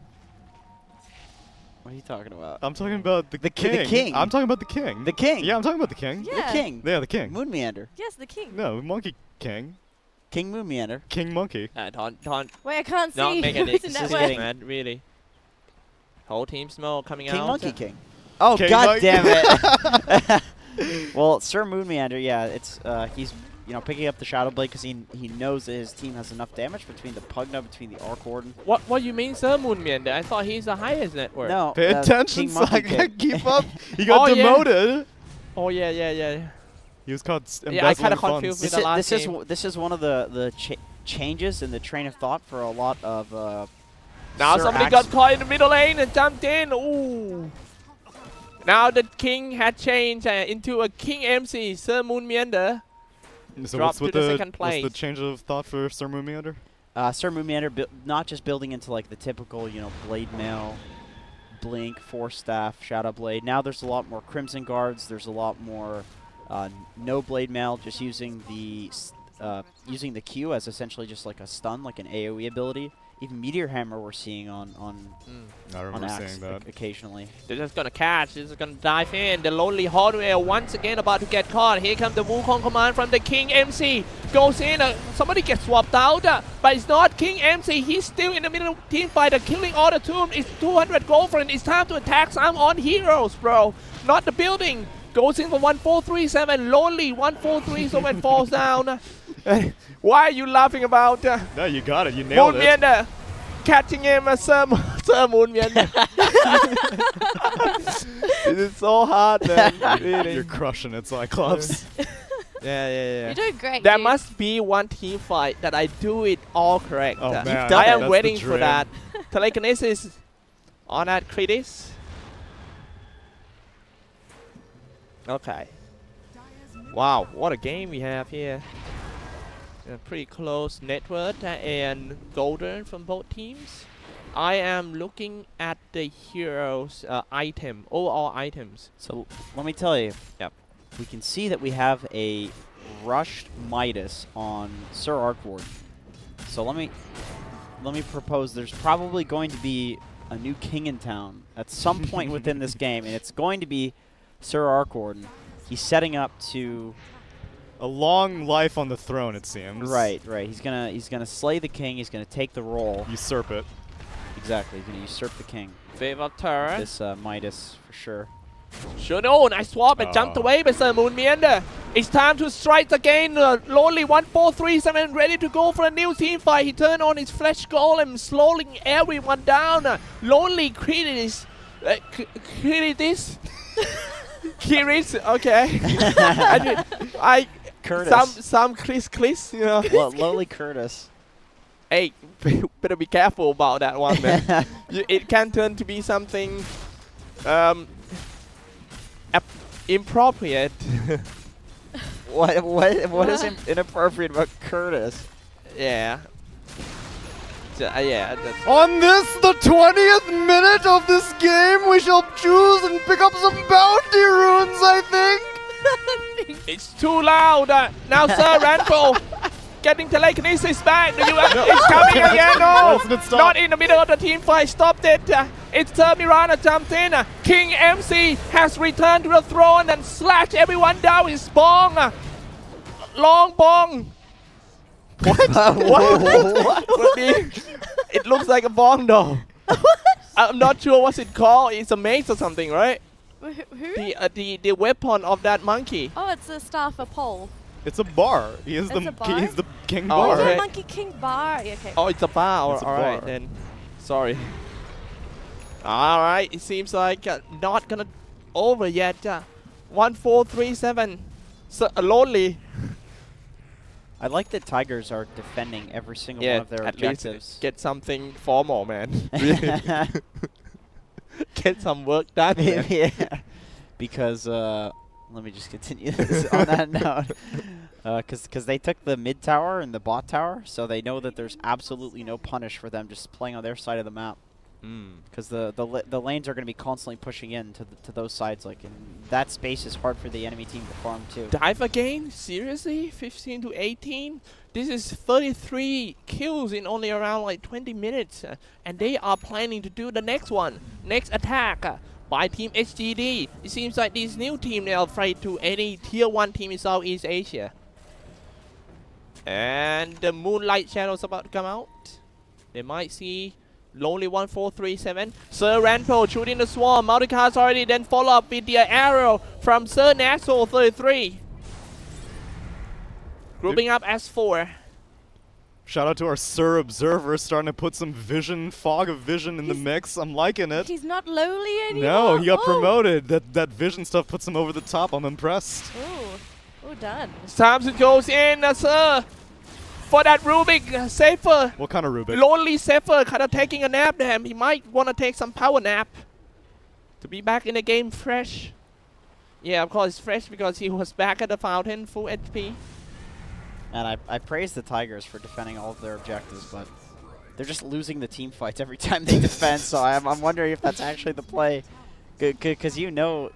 What are you talking about? I'm talking about the king. The king. I'm talking about the king. The king. Yeah, I'm talking about the king. Yeah. The king. Yeah, the king. Moon Meander. Yes, the king. No, Monkey King. King Moon Meander. King Monkey. Don't Wait, I can't not see. make any Who's in that is way? getting- man. Really. Whole team smoke coming King out. Monkey King. Oh, King god Monkey. damn it. Well, Sir Moon Meander, yeah, it's he's picking up the Shadow Blade because he knows that his team has enough damage between the Pugna, between the Arc Warden. What you mean, Sir Moonmian? I thought he's the highest net worth. No, Pay attention, King Monkey Saga. King. Keep up. He got Oh, yeah. demoted. Oh yeah. He was caught Yeah, I kinda embezzling funds. confused with This the last is game. this is one of the changes in the train of thought for a lot of Now Sir somebody Axe. got caught in the middle lane and jumped in. Ooh. Now the king had changed into a king MC, Sir Moonmeander. So Drop what's with to the the second what's the place. change of thought for Sir Moon Meander? Sir Moon Meander, not just building into like the typical Blade Mail, Blink, Force Staff, Shadow Blade. Now there's a lot more Crimson Guards. There's a lot more no Blade Mail, just using the Q as essentially just like a stun, like an AoE ability. Even Meteor Hammer we're seeing on I remember Axe saying that. occasionally. They're just gonna catch. They're just gonna dive in. The lonely hardware once again about to get caught. Here comes the Wukong command from the King MC. Goes in. Somebody gets swapped out, but it's not King MC. He's still in the middle of team fight. Killing all the tomb. It's 200 gold for him. It's time to attack some on heroes, bro. Not the building. Goes in for 1437. Lonely 1437 falls down. Why are you laughing about? No, you got it. You nailed it. Moonmeander catching him as Sir Moonmeander. It is so hard, man. Really. You're crushing it, Xyclopzz. Yeah. You're doing great. There dude. must be one team fight that I do it all correct. Oh, man. done I it. am That's waiting the for dream. that. Telekinesis on that Kritis. Okay. Wow, what a game we have here. A pretty close network and golden from both teams. I am looking at the heroes overall items. So let me tell you. Yep. We can see that we have a rushed Midas on Sir Arkward. So let me propose. There's probably going to be a new king in town at some point within this game, and it's going to be Sir Arkward. He's setting up to A long life on the throne, it seems. right. He's gonna slay the king. He's gonna take the role. Usurp it. Exactly. He's gonna usurp the king. Favor turret. This Midas for sure. Sure, no, nice swap and jumped Oh. away by Sir Moonmeander. It's time to strike again. Lonely 1437 ready to go for a new team fight. He turned on his flesh golem, slowing everyone down. Lonely Kritis. Kritis? Kiris, okay. I Curtis. some Chris, you know. Lowly Curtis. Hey, better be careful about that one, man. It can turn to be something inappropriate. What is inappropriate about Curtis? Yeah. Yeah. That's On this, the 20th minute of this game, we shall choose and pick up some bounty runes, I think. it's too loud. Now, Sir Ranko getting telekinesis back. It's coming again. No, Listen, stop. not in the middle of the team fight. Stopped it. It's Mirana jumped in. King MC has returned to the throne and slashed everyone down with his bong. Long bong. What? It looks like a bong though. I'm not sure what's it called. It's a mace or something, right? Who? The weapon of that monkey. Oh, it's a staff, a pole. It's a bar. He is It's the a bar? he's the king Oh, bar. It's okay. a Monkey King bar. Yeah, okay. Oh, it's a bar. It's a Alright bar. then. Sorry. Alright, it seems like not gonna over yet. 1437. So lonely. I like that Tigers are defending every single Yeah, one of their at objectives. least get something formal, man. Get some work done. man. yeah. Because let me just continue this on that note. Because they took the mid tower and the bot tower, so they know that there's absolutely no punish for them just playing on their side of the map. Because the lanes are going to be constantly pushing in to those sides, like, and that space is hard for the enemy team to farm too. Dive again? Seriously? 15 to 18? This is 33 kills in only around like 20 minutes. And they are planning to do the next one. Next attack by Team SGD. It seems like this new team, they are afraid to any tier 1 team in Southeast Asia. And the Moonlight Shadow's about to come out. They might see Lonely 1437. Sir Ranpo shooting the swarm. Multicast already, then follow up with the arrow from Sir Naxo 33. Grouping up as 4. Shout out to our Sir Observer starting to put some vision, fog of vision in the mix. I'm liking it. He's not lowly anymore. No, he got Oh. promoted. That vision stuff puts him over the top. I'm impressed. Oh, done. Times it goes in, Sir. For that Rubik, Safer. What kind of Rubik? Lonely Safer kind of taking a nap there. He might want to take some power nap to be back in the game fresh. Yeah, of course, fresh because he was back at the fountain, full HP. And I praise the Tigers for defending all of their objectives, but they're just losing the team fights every time they defend. So I'm wondering if that's actually the play, because you know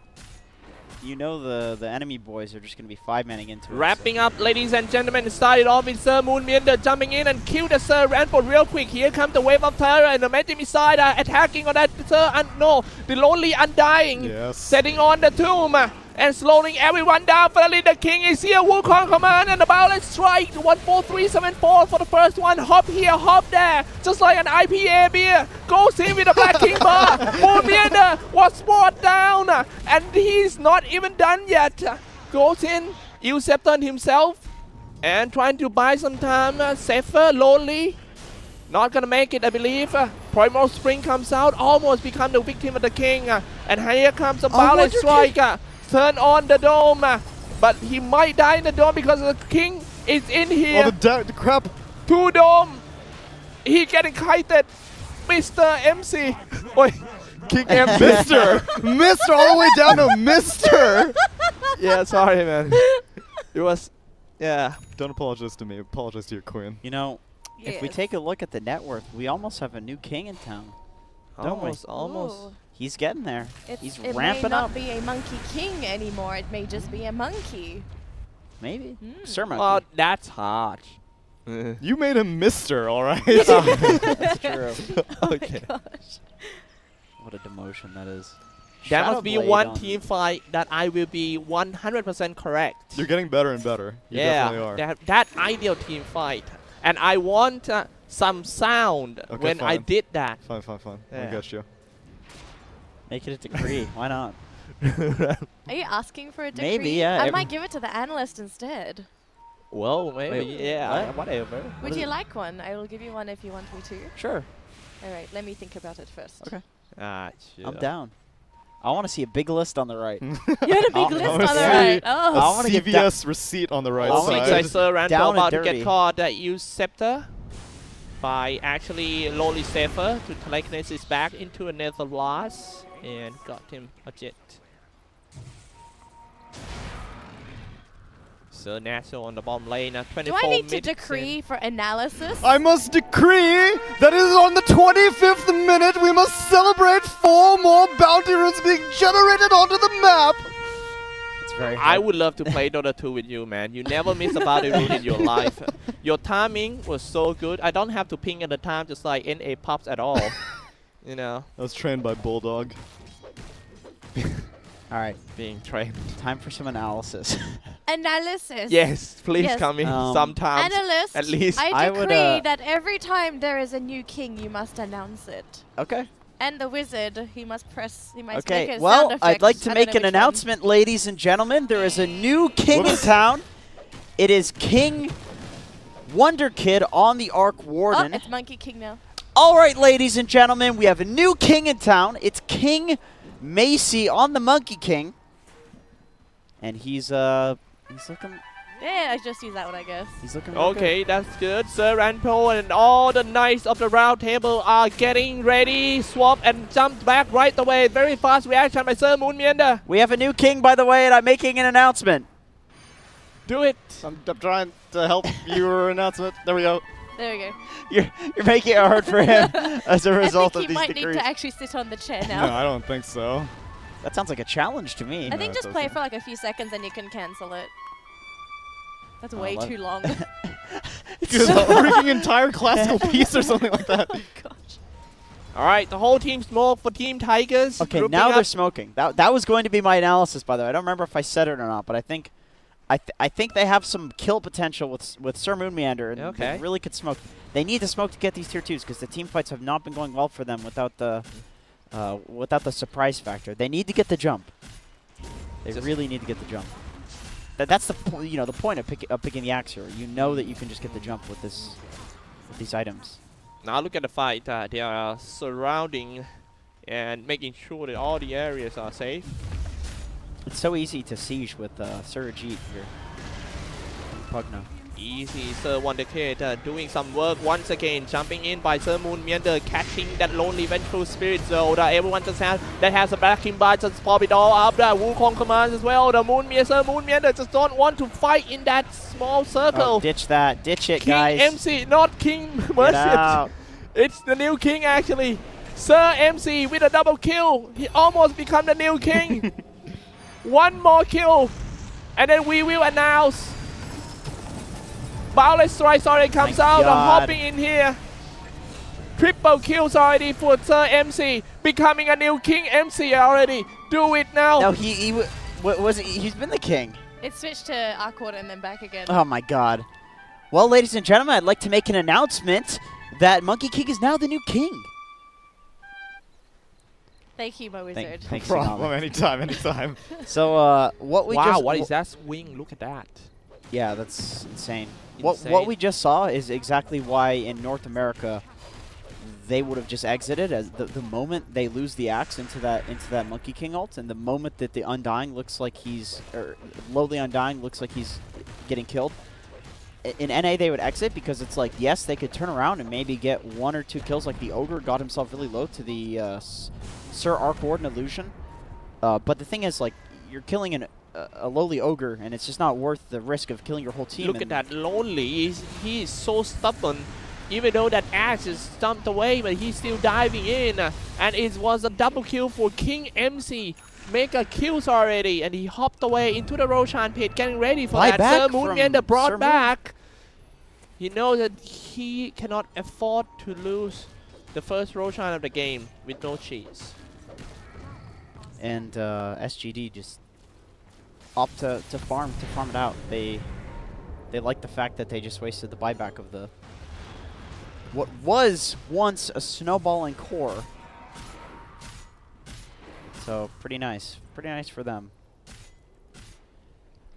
the enemy boys are just going to be 5-manning into it. Wrapping up, ladies and gentlemen, started off with Sir Moonminder jumping in and killed the Sir Ranford real quick. Here comes the wave of terror and the magic side attacking on that Sir no, the Lonely Undying. Yes. Setting on the tomb and slowing everyone down. Finally, the king is here. Wukong command and the Balance strike. 14374 for the first one. Hop here, hop there. Just like an IPA beer. Goes in with the Black King bar. Moonminder was brought down. And he's not even done yet. Goes in. Scepter himself. And trying to buy some time. Safer, Lonely. Not gonna make it, I believe. Primal Spring comes out. Almost become the victim of the king. And here comes the Balance strike. Turn on the dome, but he might die in the dome because the king is in here. Oh, the crap. 2 dome. He getting kited. Mr. MC. Oi, King MC. Mr. all the way down to Mr. Yeah, sorry, man. It was, yeah. Don't apologize to me. Apologize to your queen. You know, if we take a look at the net worth, we almost have a new king in town. Don't we? Almost. Ooh. He's getting there. He's It ramping may not up. be a monkey king anymore. It may just be a monkey. Maybe. Mm. Sir Monkey. Well, that's hard. You made him Mr. All right. That's true. Okay. Oh my gosh. What a demotion that is. That must be Shadowblade one on- team fight that I will be 100% correct. You're getting better and better. You definitely are. that ideal team fight. And I want some sound Okay, when I fine. did that. Fine. Yeah. I got you. Make it a decree. Why not? Are you asking for a decree? Maybe, yeah, I every- might give it to the analyst instead. Well, maybe, Wait, yeah, what? whatever. Would you like one? I will give you one if you want me to. Sure. All right, let me think about it first. Okay. Ah, sure. I'm down. I want to see a big list on the right. You had a big I'll- list I on wanna the see right. A Oh. I wanna get CVS receipt on the right I wanna Seems get like side. Sir Randall down and about to dirty. get caught that use Scepter by actually Lonely Safer to telekinesis back into a Nether Blast and got him a jet. Sir National on the bomb lane, 24 Do I need to minutes decree for analysis? I must decree that it is on the 25th minute we must celebrate 4 more bounty runes being generated onto the map. It's very I hard. would love to play Dota 2 with you, man. You never miss a bounty rune in your life. Your timing was so good. I don't have to ping at the time, just like NA pops at all. You know, I was trained by Bulldog. All right. being trained. Time for some analysis. Analysis. Yes, please Yes. come in Um, sometimes. Analyst. At least. I I decree would, that every time there is a new king, you must announce it. Okay. And the wizard, he must press. He must make Okay. a Well, sound I'd like effect. to I don't make know an which one. announcement, ladies and gentlemen. There is a new king in Whoops. town. It is King Wonder Kid on the Arc Oh, Warden. it's Monkey King now. All right, ladies and gentlemen, we have a new king in town. It's King Macy on the Monkey King, and he's looking Yeah, I just use that one, I guess. He's looking real Okay, that's good. Sir Ranpo and all the knights of the round table are getting ready. Swap and jump back right away. Very fast reaction by Sir Moonmiender. good. We have a new king, by the way, and I'm making an announcement. Do it. I'm trying to help your announcement. There we go. There we go. You're making it hard for him as a result I of think he these might degrees. need to actually sit on the chair No, now. I don't think so. That sounds like a challenge to me. I No, think it just play doesn't. for like a few seconds and you can cancel it. That's way let- too long. It's a freaking entire classical piece or something like that. Oh gosh. All right, the whole team smoke for Team Tigers. Okay, grouping now they're up. smoking. That was going to be my analysis, by the way. I don't remember if I said it or not, but I think I think they have some kill potential with Sir Moonmeander, and Okay. they really could smoke. They need to smoke to get these tier 2s because the team fights have not been going well for them without the surprise factor. They need to get the jump. They Just- really need to get the jump. That's the the point of picking the axe hero. You know that you can just get the jump with these items. Now look at the fight. They are surrounding and making sure that all the areas are safe. It's so easy to siege with Sir Ajit here. Pugna. Easy, Sir Wonderkid doing some work once again, jumping in by Sir Moonmiender, catching that lonely vengeful spirit though that everyone just has, that has a backing by just pop it all up, that Wukong commands as well. The Sir Moonmiender just don't want to fight in that small circle. Oh, ditch that. Ditch it, King guys. MC, not King Get Merchant. out. It's the new king actually. Sir MC with a double kill. He almost become the new king. One more kill, and then we will announce. Boundless Strikes already comes out. God. Hopping in here. Triple kills already for Sir MC. Becoming a new King MC already. Do it now. No, he's been the king. It switched to our quarter and then back again. Oh my god. Well, ladies and gentlemen, I'd like to make an announcement that Monkey King is now the new king. Thank you, my wizard. Thanks, Problem. Tsunami. Anytime. So, what we wow, just what is that swing? Look at that. Yeah, that's insane. Insane. What we just saw is exactly why in North America they would have just exited as the moment they lose the axe into that Monkey King ult, and the moment that the Undying looks like lowly Undying looks like he's getting killed. In NA they would exit because it's like, yes, they could turn around and maybe get 1 or 2 kills, like the Ogre got himself really low to the Sir Arc Warden illusion. But the thing is, like, you're killing a lowly Ogre, and it's just not worth the risk of killing your whole team. Look at that lonely. He is so stubborn. Even though that axe is stumped away, but he's still diving in. And it was a double kill for King MC. Mega kills already, and he hopped away into the Roshan pit, getting ready for Buy that. back Sir from Moonmiender brought Sir Moon. back. He knows that he cannot afford to lose the first Roshan of the game with no cheese. And SGD just opt to farm it out. They like the fact that they just wasted the buyback of the what was once a snowballing core. So pretty nice for them.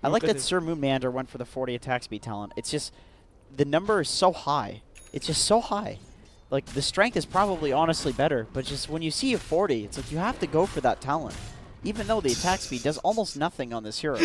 I like that Sir Moonmander went for the 40 attack speed talent. It's just the number is so high. It's just so high. Like, the strength is probably honestly better, but just when you see a 40, it's like you have to go for that talent. Even though the attack speed does almost nothing on this hero.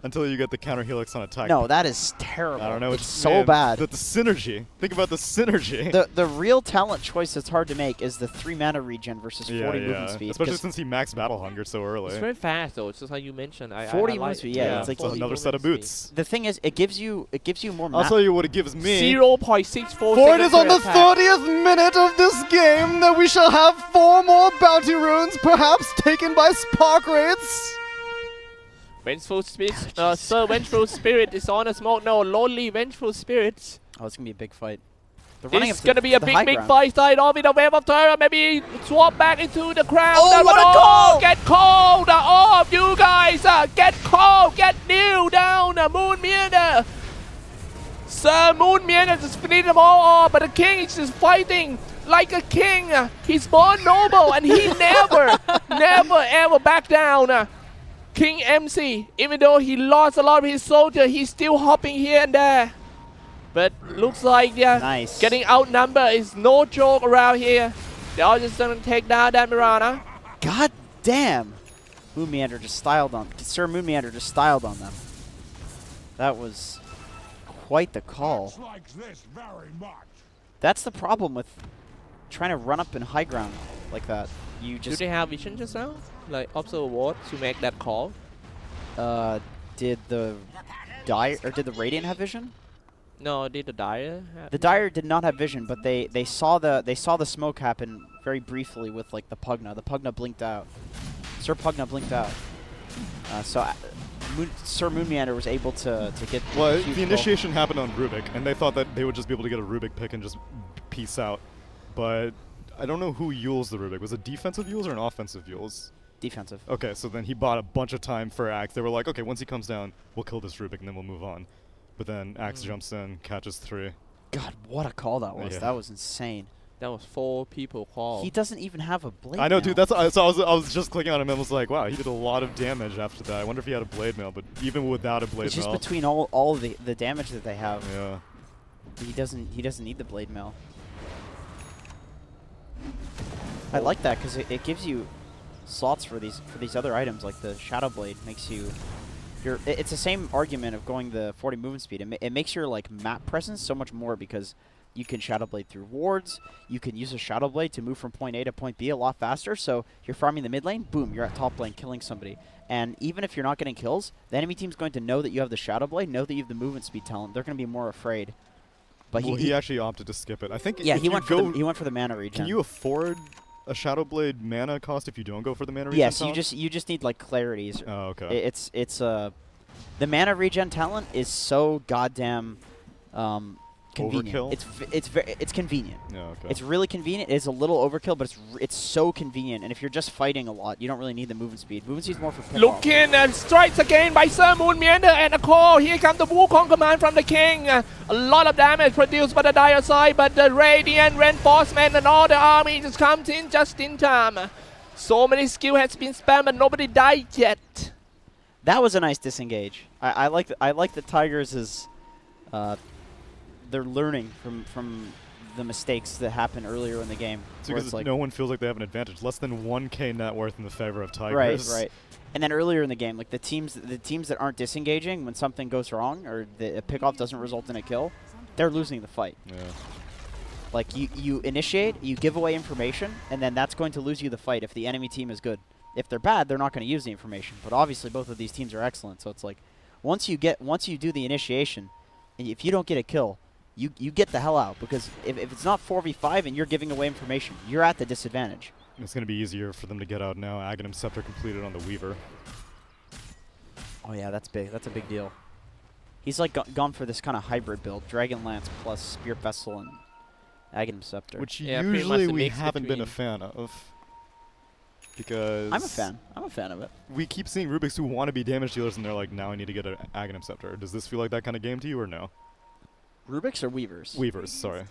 Until you get the counter helix on attack. No, that is terrible. I don't know. It's so bad. The synergy. Think about the synergy. The real talent choice that's hard to make is the 3 mana regen versus 40 movement speed. Especially since he maxed battle hunger so early. It's very fast though. It's just like you mentioned. 40 I movement speed, yeah. It's like another set of boots. The thing is, it gives you more. I'll tell you what it gives me. 0.64 For it is on the attack. 30th minute of this game that we shall have 4 more bounty runes, perhaps taken by spark rates. Vengeful Spirit, Sir Vengeful Spirit is on a smoke. No, Lonely Vengeful Spirit. Oh, it's gonna be a big fight. They're running It's up to gonna be a the high big ground. fight. Start off with a wave of terror. Maybe swap back into the crowd. Oh, what a call! Get cold! All of you guys, get cold! Get kneel down, Moonmeander. Sir Moonmeander just finished them all off, but the king is just fighting like a king. He's born noble, and he never ever back down. King MC, even though he lost a lot of his soldiers, he's still hopping here and there. But looks like Nice. getting outnumbered is no joke around here. They're all just gonna take down that Mirana. God damn! Moonmeander just styled on. Sir Moonmeander just styled on them. That was quite the call. Likes this very much. That's the problem with trying to run up in high ground like that. You Do just they have vision just now? Like observe what to make that call? did the Dire or did the Radiant have vision? No, did the Dire have The Dire did not have vision, but they saw the smoke happen very briefly with like the Pugna. The Pugna blinked out. Sir Pugna blinked out. Sir Moonmeander was able to get. Well, huge the goal. initiation happened on Rubik, and they thought that they would just be able to get a Rubik pick and just peace out. But I don't know who Yules the Rubik. Was it defensive Yules or an offensive Yules? Defensive. Okay, so then he bought a bunch of time for Axe. They were like, okay, once he comes down, we'll kill this Rubik and then we'll move on. But then Axe jumps in, catches 3. God, what a call that was! Yeah. That was insane. That was 4 people called. He doesn't even have a blade. I know, mail. dude. That's so I was just clicking on him and was like, wow, he did a lot of damage after that. I wonder if he had a blade mail, but even without a blade It's just mail, between all the damage that they have. yeah. He doesn't need the blade mail. I like that because it gives you slots for these other items like the Shadow Blade makes you. It's the same argument of going the 40 movement speed. It makes your like map presence so much more because you can Shadow Blade through wards. You can use a Shadow Blade to move from point A to point B a lot faster. So you're farming the mid lane, boom, you're at top lane killing somebody. And even if you're not getting kills, the enemy team's going to know that you have the Shadow Blade, know that you have the movement speed talent. They're going to be more afraid. But Well, he actually opted to skip it. I think. yeah, if he you went for the mana regen. Can you afford a Shadow Blade mana cost if you don't go for the mana regen? Yes, talent? you just need like clarities. Oh, okay. It's the mana regen talent is so goddamn convenient. Overkill? It's convenient. Yeah, okay. It's really convenient. It's a little overkill, but it's so convenient. And if you're just fighting a lot, you don't really need the movement speed. Movement speed is more for pick-off. Looking and strikes again by Sir Moonmeander and a call. Here comes the Wukong command from the King. A lot of damage produced by the Dire side, but the Radiant reinforcement and all the army just comes in just in time. So many skill has been spammed, but nobody died yet. That was a nice disengage. I like the Tigers is they're learning from the mistakes that happened earlier in the game. It's where because it's like no one feels like they have an advantage. Less than 1k net worth in the favor of Tigers. right. And then earlier in the game, like the teams that aren't disengaging when something goes wrong or a pickoff doesn't result in a kill, they're losing the fight. Yeah. Like you initiate, you give away information, and then that's going to lose you the fight if the enemy team is good. If they're bad, they're not going to use the information. But obviously, both of these teams are excellent. So it's like once you do the initiation, and if you don't get a kill, you get the hell out because if it's not 4v5 and you're giving away information, you're at the disadvantage. It's going to be easier for them to get out now. Aghanim Scepter completed on the Weaver. Oh yeah, that's big. That's a big deal. He's like gone for this kind of hybrid build: Dragon Lance plus Spear Vessel and Aghanim Scepter. Which Yeah, pretty much usually the we mix haven't been a between- fan of. Because I'm a fan. I'm a fan of it. we keep seeing Rubiks who want to be damage dealers and they're like, now I need to get an Aghanim Scepter. Does this feel like that kind of game to you or no? Rubiks or Weavers? Weavers, sorry.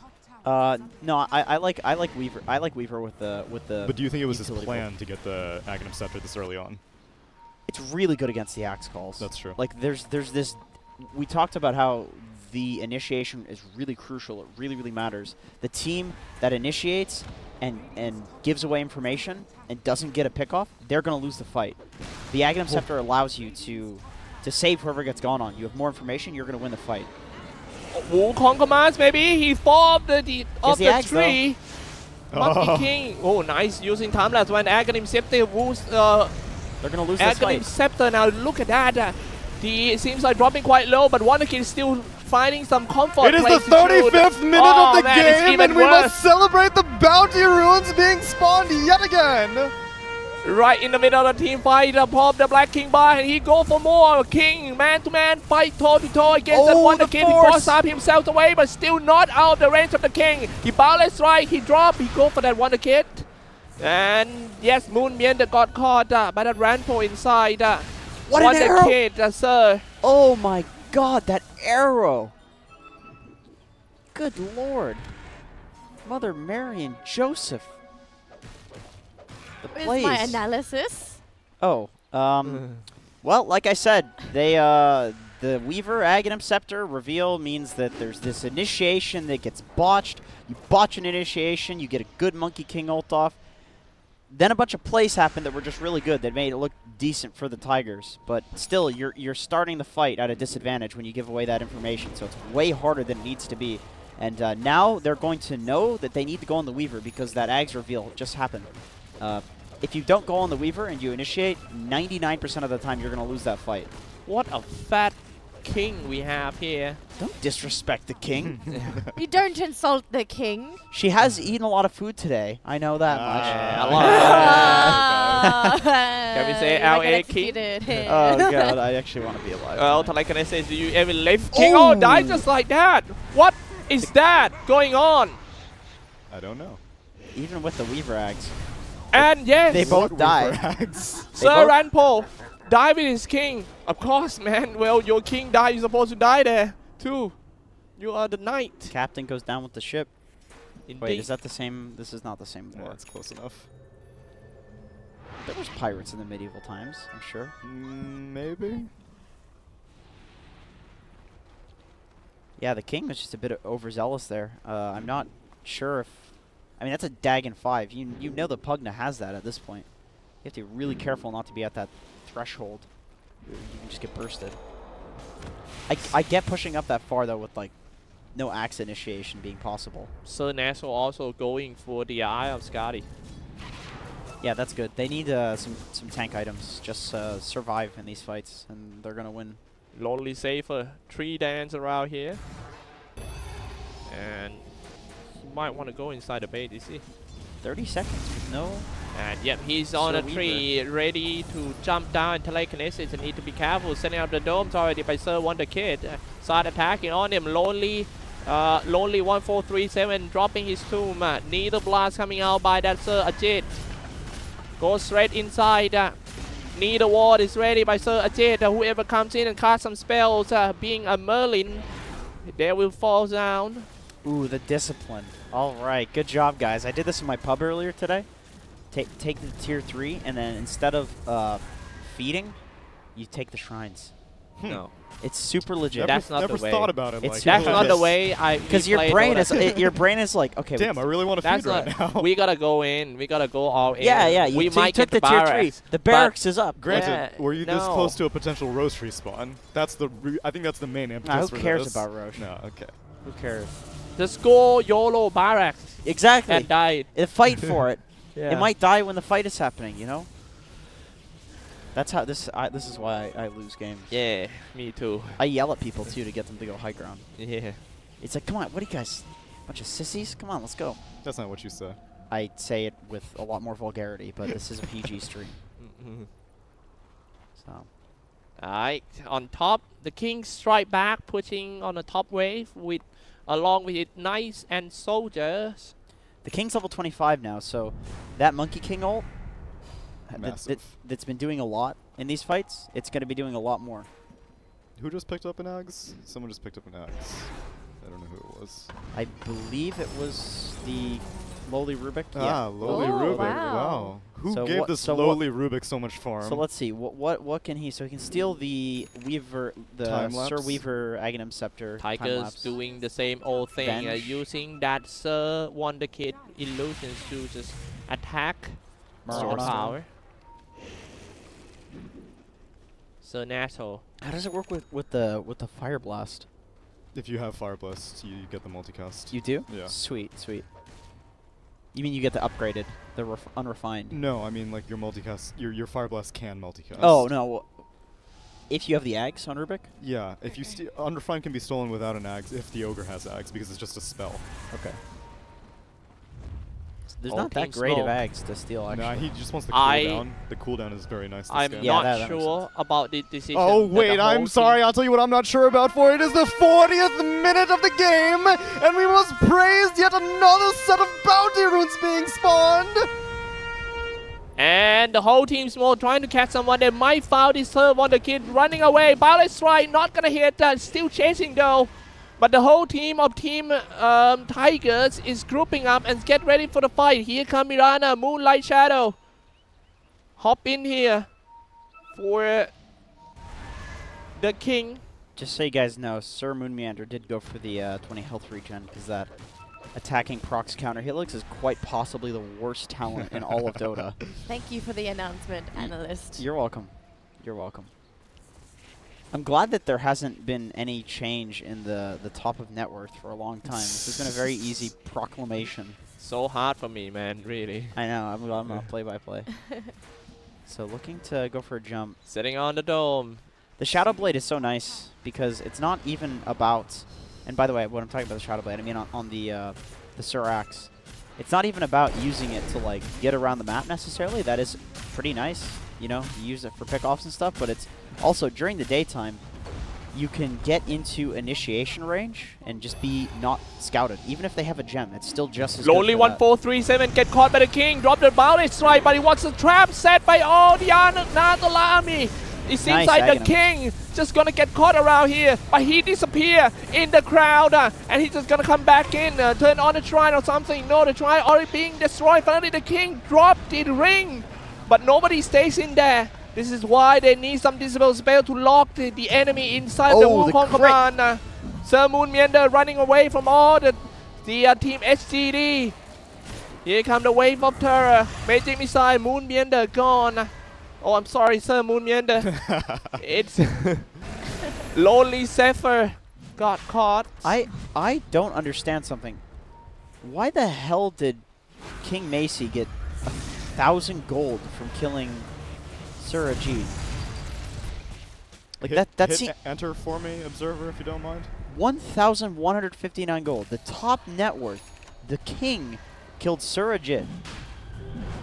No, I like Weaver. I like Weaver with the. But do you think it was his utility plan build. to get the Aghanim Scepter this early on? It's really good against the axe calls. That's true. Like there's this. We talked about how the initiation is really crucial. It really matters. The team that initiates and gives away information and doesn't get a pickoff, they're going to lose the fight. The Aghanim Scepter allows you to save whoever gets gone on. You have more information, you're going to win the fight. Wukong commands maybe. He fall off the axe, tree. Monkey King. Oh, nice using time lapse when Aghanim Scepter woos. They're going to lose this Aghanim fight. Scepter now. Look at that. He seems like dropping quite low, but Wonderkid is still finding some comfort. It is the place to shoot. 35th minute Oh, of the man, it's game, even and we worse. must celebrate the bounty runes being spawned yet again. Right in the middle of the team fight, pop the Black King by, and he go for more. King, man-to-man fight, toe-to-toe against that Oh, Wonder the Kid. He force. forced up himself away, but still not out of the range of the King. He boundless strike, he drop, he go for that Wonder Kid. And yes, Moonmeander got caught by that Rampo inside. What an Wonder arrow! Kid, sir. Oh my god, that arrow! Good lord. Mother Mary and Joseph. The Where's plays. my analysis? Oh, well, like I said, they the Weaver Aghanim Scepter reveal means that there's this initiation that gets botched. You botch an initiation, you get a good Monkey King ult off. then a bunch of plays happened that were just really good that made it look decent for the Tigers. But still, you're starting the fight at a disadvantage when you give away that information. So it's way harder than it needs to be. And now they're going to know that they need to go on the Weaver because that Ags reveal just happened. If you don't go on the Weaver and you initiate, 99% of the time you're going to lose that fight. What a fat king we have here. Don't disrespect the king. You don't insult the king. She has eaten a lot of food today. I know that much. Yeah, a lot. Can we say LA king? Oh god, I actually want to be alive. Well, can I say, do you ever live king? Oh, die just like that. What is that going on? I don't know. Even with the Weaver Ags. And yes, They both die. Sir Ranpo die with his king. Of course, man. Well, your king died. You're supposed to die there, too. You are the knight. Captain goes down with the ship. Indeed. Wait, is that the same? This is not the same Yeah, war. that's close enough. There was pirates in the medieval times, I'm sure. Maybe. Yeah, the king was just a bit overzealous there. I'm not sure if... I mean, that's a Dagon 5. You know the Pugna has that at this point. You have to be really careful not to be at that threshold. You can just get bursted. I get pushing up that far, though, with, like, no axe initiation being possible. Sir Nassau also going for the Eye of Scotty. Yeah, that's good. They need some tank items. Just survive in these fights, and they're going to win. Lonely Safer, 3 dance around here. And he might want to go inside the bait, you see. 30 seconds with no... And yep, he's on Sir a tree, ready to jump down and telekinesis and need to be careful. Setting up the domes already by Sir Wonder Kid. Start attacking on him. Lonely 1437 dropping his tomb. Needle blast coming out by that Sir Ajit. Goes straight inside. Needle ward is ready by Sir Ajit. Whoever comes in and casts some spells, being a Merlin, they will fall down. Ooh, the discipline. All right, good job, guys. I did this in my pub earlier today. Take the tier 3, and then instead of feeding, you take the shrines. No. It's super legit. That's not the way. Never thought about it It's like That's Yeah. not the Yes. way I. Because your brain is like, okay. Damn, I really want to That's feed right not. now. We gotta go in. We gotta go all in. yeah. We You might took get the the tier 3. barracks. The barracks is up. Granted, Yeah, were you this no. close to a potential roast respawn? That's the. I think that's the main impetus. Who for cares this. about Roche? No, okay. Who cares? Just go YOLO barracks Exactly. and die. Fight for it. Yeah. It might die when the fight is happening. You know. That's how this. This is why I lose games. Yeah, me too. I yell at people too to get them to go high ground. Yeah. It's like, come on, what are you guys? Bunch of sissies? Come on, let's go. That's not what you say. I say it with a lot more vulgarity, but this is a PG stream. So. Alright, on top, the King strike back, pushing on the top wave with, along with its knights and soldiers. The King's level 25 now, so that Monkey King ult Massive. that's been doing a lot in these fights, it's going to be doing a lot more. Who just picked up an axe? Someone just picked up an axe. I don't know who it was. I believe it was the lowly Rubik. Ah, lowly Oh, Rubik. wow. Wow. Who So gave what- this so what- lowly Rubik so much farm? So let's see. What can he? So he can steal the Weaver, the Time Sir lapse. Weaver Aghanim Scepter. time Tigers lapse. doing the same old thing, Venge. using that Sir Wonder Kid illusions to just attack Marauder. Sword Power. Sir Nassau. How does it work with the Fire Blast? If you have Fire Blast, you get the multicast. You do? Yeah. Sweet, sweet. You mean you get the upgraded, the unrefined? No, I mean like your multicast, your Fire Blast can multicast. Oh no. If you have the Ags on Rubik? Yeah, if you unrefined can be stolen without an axe if the ogre has axe because it's just a spell. Okay. There's All not that Team great Smoke. of Ags to steal, actually. Nah, he just wants the I- cooldown. The cooldown is very nice. This I'm game. Yeah, not that makes sure about the decision. Oh that the wait, whole I'm team- sorry. I'll tell you what I'm not sure about. For it is the 40th minute of the game, and we must praise yet another set of bounty runes being spawned. And the whole team Smoke trying to catch someone. They might foul this Sir Wonder Kid running away. Ballet strike not gonna hit. Still chasing though. But the whole team of Team Tigers is grouping up and get ready for the fight. Here come Mirana, Moonlight Shadow. Hop in here for the King. Just so you guys know, Sir Moon Meander did go for the 20 health regen, because that attacking procs counter. Helix is quite possibly the worst talent in all of Dota. Thank you for the announcement, analyst. You're welcome. You're welcome. I'm glad that there hasn't been any change in the top of net worth for a long time. This has been a very easy proclamation. So hard for me, man, really. I know, I'm not play-by-play. So looking to go for a jump. Sitting on the dome. The Shadow Blade is so nice because it's not even about, and by the way, when I'm talking about the Shadow Blade, I mean on the Surax. It's not even about using it to like get around the map necessarily. That is pretty nice, you know, you use it for pickoffs and stuff, but it's also during the daytime, you can get into initiation range and just be not scouted. Even if they have a gem, it's still just as Lonely good for that. 1437 get caught by the king. Drop the bounty strike, but he wants a trap set by all the Natal army. It seems Nice, like the Aghanim. king just gonna get caught around here, but he disappear in the crowd, and he's just gonna come back in, turn on the shrine or something. No, the shrine already being destroyed. Finally, the king dropped the ring, but nobody stays in there. This is why they need some disable spell to lock the enemy inside the Wukong command. Sir Moon Meander running away from all the team SGD. Here come the wave of terror. Magic missile, Moon Meander gone. Oh, I'm sorry, Sir Moon Meander. It's Lonely Zephyr got caught. I don't understand something. Why the hell did King Macy get 1,000 gold from killing Surajit? Like hit enter for me, observer, if you don't mind. 1,159 gold. The top net worth. The king killed Surajit.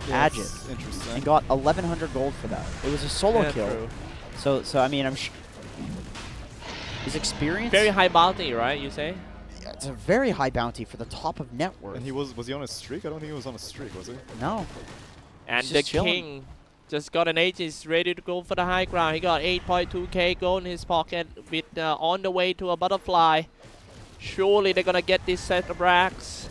Yes, interesting. And got 1,100 gold for that. It was a solo kill. True. So I mean, his experience. Very high bounty, right? You say? Yeah, it's a very high bounty for the top of net worth. And he was he on a streak? I don't think he was on a streak, was he? No. And He's the just chilling. king just got an Aegis ready to go for the high ground. He got 8.2k gold in his pocket with on the way to a butterfly. Surely they're gonna get this set of racks.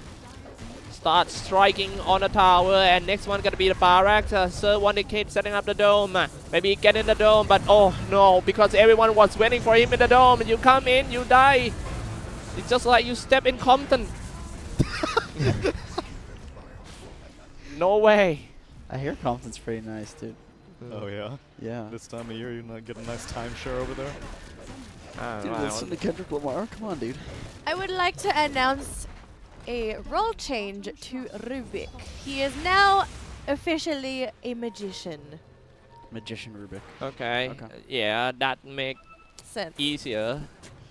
Start striking on the tower, and next one gonna be the barracks. Sir Wonderkid setting up the dome. Maybe get in the dome, but oh no, because everyone was waiting for him in the dome. You come in, you die. It's just like you step in Compton. No way. I hear Compton's pretty nice, dude. Oh yeah? Yeah. This time of year you get a nice timeshare over there? Dude, listen to Kendrick Lamar. Come on, dude. I would like to announce a role change to Rubik. He is now officially a magician. Magician Rubik. Okay. Okay. Yeah, that makes Sense. easier.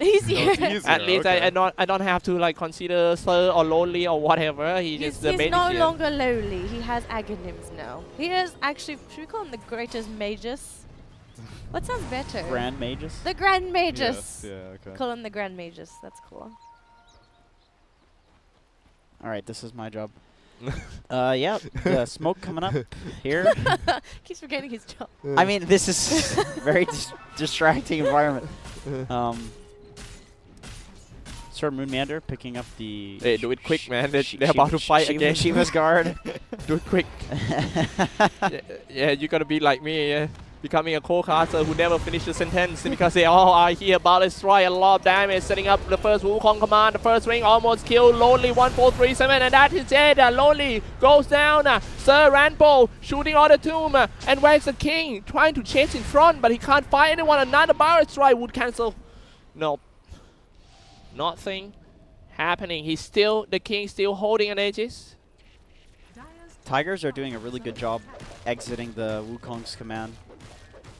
Easier. At least okay. I don't have to like consider Sir or Lonely or whatever. He's just the He's no magician. longer lowly. He has Aghanims now. He is actually, should we call him the greatest magus? What sounds better? Grand Magus. The Grand Magus. Yes, yeah, okay. Call him the Grand Magus. That's cool. All right, this is my job. Yeah, the smoke coming up here. Keeps forgetting his job. I mean, this is very distracting environment. Sir Moon Meander picking up the. Hey, do it quick, man. They're about to fight again. Shiva's guard. Do it quick. Yeah, you gotta be like me, yeah. Becoming a co-caster who never finished the sentence because they all are here about to destroy a lot of damage, setting up the first Wukong command. The first ring almost killed Lonely 1437, and that is it. Lonely goes down. Sir Ranpo shooting on the tomb. And where's the king? Trying to chase in front, but he can't fight anyone. Another barrage strike would cancel. Nope. Nothing happening. The king still holding an Aegis. Tigers are doing a really good job exiting the Wukong's command.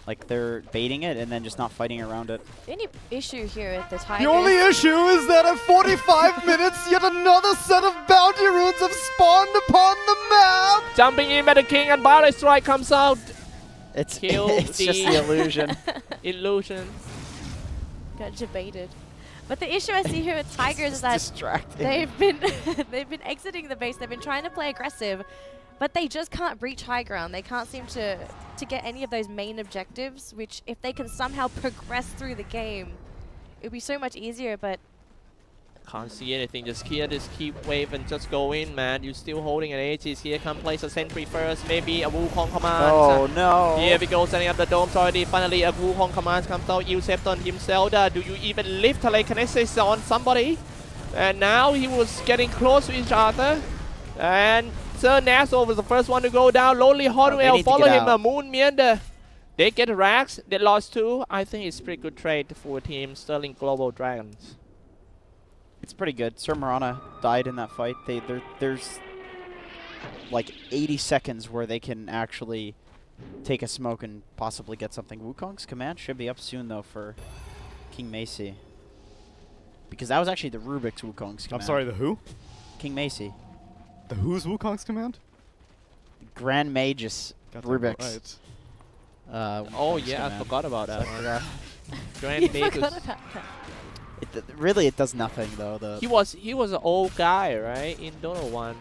Like, they're baiting it and then just not fighting around it. The only issue here with the Tigers. The only issue is that at 45 minutes, yet another set of bounty runes have spawned upon the map! Jumping in by the king, and barrage strike comes out. It's, Kill it's just the illusion. Illusion. Got debated. But the issue I see here with Tigers is that distracting. they've been exiting the base. They've been trying to play aggressive, but they just can't reach high ground. They can't seem to get any of those main objectives, which if they can somehow progress through the game, it would be so much easier, but Can't see anything. Just clear this keep wave and just go in, man. You're still holding an Aegis here. Come place a sentry first. Maybe a Wukong command. Oh, no. Here we go, setting up the dome already. Finally, a Wukong command comes out. Septon himself. Do you even lift telekinesis on somebody? And now he was getting close to each other. And Sir Naso was the first one to go down. Lonely Hornwell follow him. Moon Meander. They get racks. They lost 2. I think it's pretty good trade for Team Sterling Global Dragons. It's pretty good. Sir Marana died in that fight. There's like 80 seconds where they can actually take a smoke and possibly get something. Wukong's command should be up soon, though, for King Macy. Because that was actually the Rubik's Wukong's command. I'm sorry, the who? King Macy. The who's Wukong's command? Grand Magus Rubik's. Right. Oh, yeah, I forgot about that. Grand You Magus. forgot about that. Really, it does nothing, though. He was an old guy, right? In Dota 1.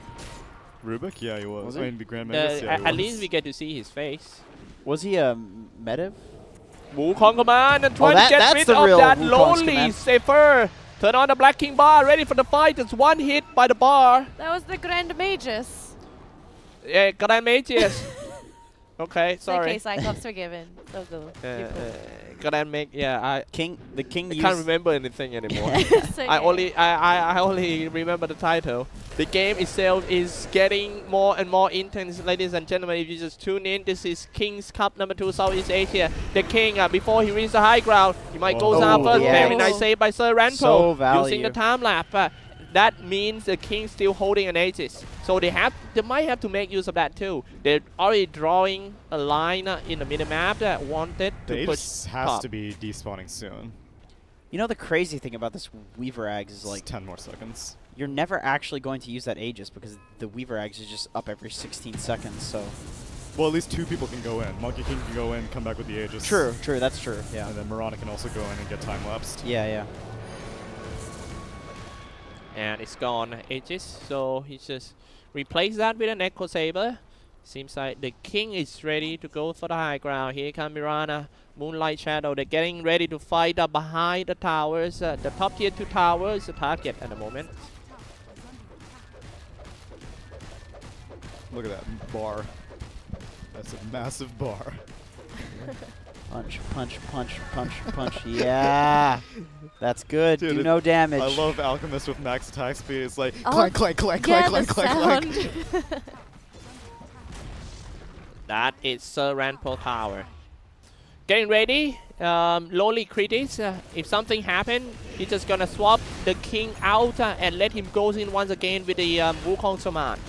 Rubik? Yeah, he was. Was I he? mean, the Grand Magus, yeah, he At was. least we get to see his face. Was he a Mediv? Wukong command and trying to get that's rid the of real that Wukong's lonely command. Safer. Turn on the Black King bar, ready for the fight. It's one hit by the bar. That was the Grand Magus. Yeah, Grand Magus. Okay, sorry. Okay, Cyclops forgiven. So go. Grand Mag. Yeah, The king I used can't remember anything anymore. It's okay. I only remember the title. The game itself is getting more and more intense, ladies and gentlemen. If you just tune in, this is King's Cup number 2 Southeast Asia. The King, before he reaches the high ground, he might go down first. yeah. Very nice save by Sir Ranpo So value. using the time lapse. That means the King's still holding an Aegis. So they might have to make use of that too. They're already drawing a line in the minimap that wanted The to push Aegis has top. to be despawning soon. You know, the crazy thing about this Weaver Ags is, Like like, 10 more seconds. you're never actually going to use that Aegis because the Weaver Ags is just up every 16 seconds, so... Well, at least 2 people can go in. Monkey King can go in, come back with the Aegis. True, that's true, yeah. And then Marana can also go in and get time lapsed. Yeah. And it's gone Aegis, so he just replaced that with an Echo Saber. Seems like the King is ready to go for the high ground. Here comes Mirana, Moonlight Shadow. They're getting ready to fight up behind the towers. The top tier 2 tower is the target at the moment. Look at that bar. That's a massive bar. Punch. Yeah! That's good. Dude, Do no damage. I love Alchemist with max attack speed. It's like Oh, clank, clank, clank, yeah, clank, the clank, clank, clank. sound. That is Sir Ranpo Tower. Getting ready. Lonely Critics. If something happens, he's just gonna swap the King out and let him go in once again with the Wukong command.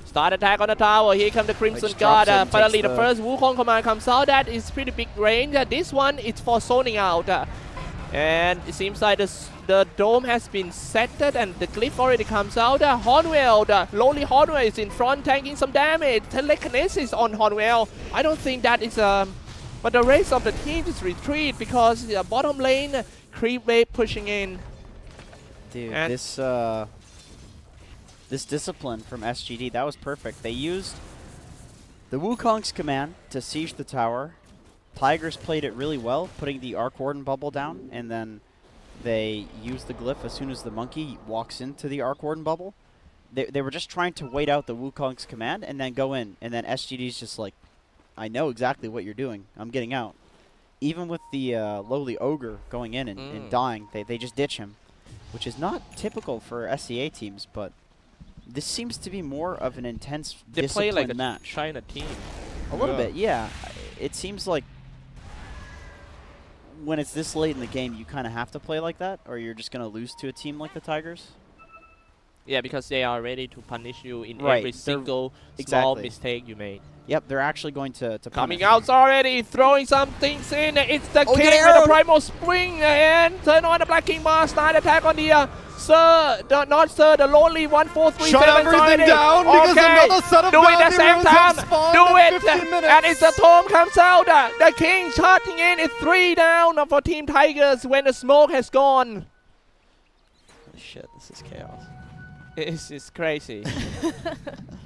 Start attack on the tower. Here comes the Crimson Just drops Guard. it, Finally, takes the the- first Wukong command comes out. That is pretty big range. This one is for zoning out. And it seems like the dome has been setted and the glyph already comes out. Hornwell, the Lonely Hornwell is in front tanking some damage. Telekinesis on Hornwell. I don't think that is but the rest of the team just retreat because the bottom lane creep wave pushing in. Dude, And this discipline from SGD, that was perfect. They used the Wukong's command to siege the tower. Tigers played it really well, putting the Arc Warden bubble down, and then they used the glyph as soon as the monkey walks into the Arc Warden bubble. They were just trying to wait out the Wukong's command and then go in, and then SGD's just like, I know exactly what you're doing. I'm getting out. Even with the lowly ogre going in and dying, they just ditch him, which is not typical for SEA teams, but this seems to be more of an intense, They play disciplined like a match. China team. A little Yeah. bit, yeah. It seems like when it's this late in the game, you kind of have to play like that, or you're just going to lose to a team like the Tigers. Yeah, because they are ready to punish you in Right, every they're- single small exactly. mistake you made. Yep, they're actually going to Coming punish out already, throwing some things in. It's the Oh, King get with arrow! the Primal Spring and turn on the Black King bar. Start attack on the the Lonely 1-4-3-7. Shut everything down because another set of do it at the bounty same runes time. have spawned Do in it. 15 minutes. And it's the Tome comes out. The King charging in. It's 3 down for Team Tigers when the smoke has gone. Shit, this is chaos. It's crazy.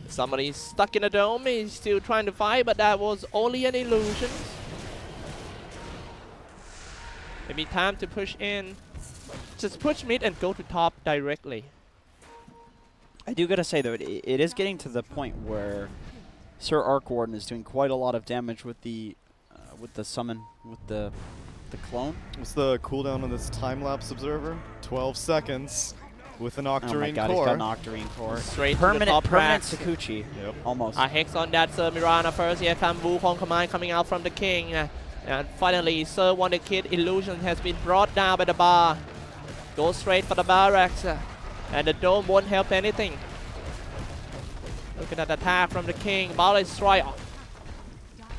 Somebody's stuck in a dome. He's still trying to fight, but that was only an illusion. Maybe time to push in. Just push mid and go to top directly. I do gotta say though, it is getting to the point where Sir Arc Warden is doing quite a lot of damage with the summon, with the clone. What's the cooldown on this time-lapse observer? 12 seconds. With an Oh my Octarine god, he's core. got an Octarine core. Straight to the Permanent, top permanent racks. Sakuchi. Yep. Almost. A Hex on that Sir Mirana first. Here comes Wukong Command coming out from the King. And finally, Sir Wonder Kid Illusion has been brought down by the bar. Go straight for the barracks. And the dome won't help anything. Look at that attack from the King. Ballet Strike.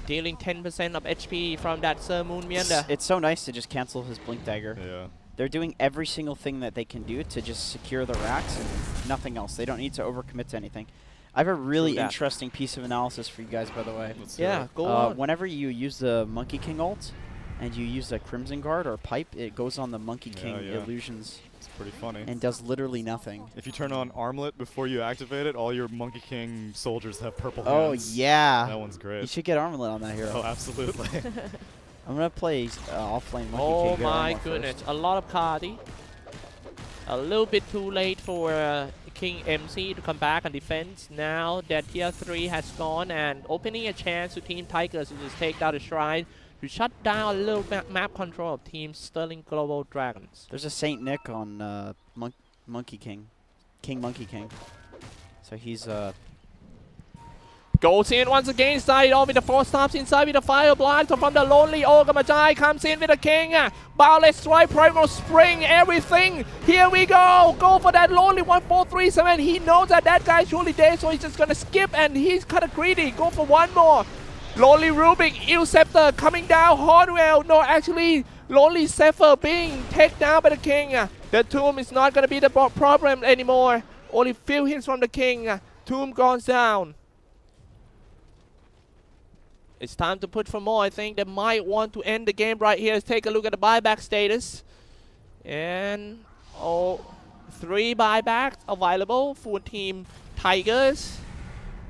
Dealing 10% of HP from that Sir Moon Meander. It's so nice to just cancel his Blink Dagger. Yeah. They're doing every single thing that they can do to just secure the racks and nothing else. They don't need to overcommit to anything. I have a really interesting piece of analysis for you guys, by the way. Let's hear Yeah, it. go on. Whenever you use the Monkey King ult and you use a Crimson Guard or Pipe, it goes on the Monkey King illusions It's pretty funny. and does literally nothing. If you turn on Armlet before you activate it, all your Monkey King soldiers have purple Oh, hands. yeah. That one's great. You should get Armlet on that hero. Oh, absolutely. I'm going to play offlane Monkey Oh King. get my Armlet goodness, first. a lot of cardi. A little bit too late for King MC to come back and defend. Now that tier 3 has gone and opening a chance to Team Tigers to just take down the shrine to shut down a little map control of Team Sterling Global Dragons. There's a Saint Nick on Monkey King. King Monkey King. So he's Goes in once again, started off with the 4 stops inside with the fire blast from the lonely Ogre Magi, comes in with the King. Ballet Strike, Primal Spring, everything. Here we go. Go for that lonely 1437. He knows that that guy's surely dead, so he's just gonna skip and he's kind of greedy. Go for one more. Lonely Rubik, Ill Scepter coming down. Hornwell, no, actually, Lonely Zephyr being taken down by the King. The tomb is not gonna be the problem anymore. Only few hits from the King. Tomb goes down. It's time to put for more. I think they might want to end the game right here. Let's take a look at the buyback status. And 3 buybacks available for Team Tigers.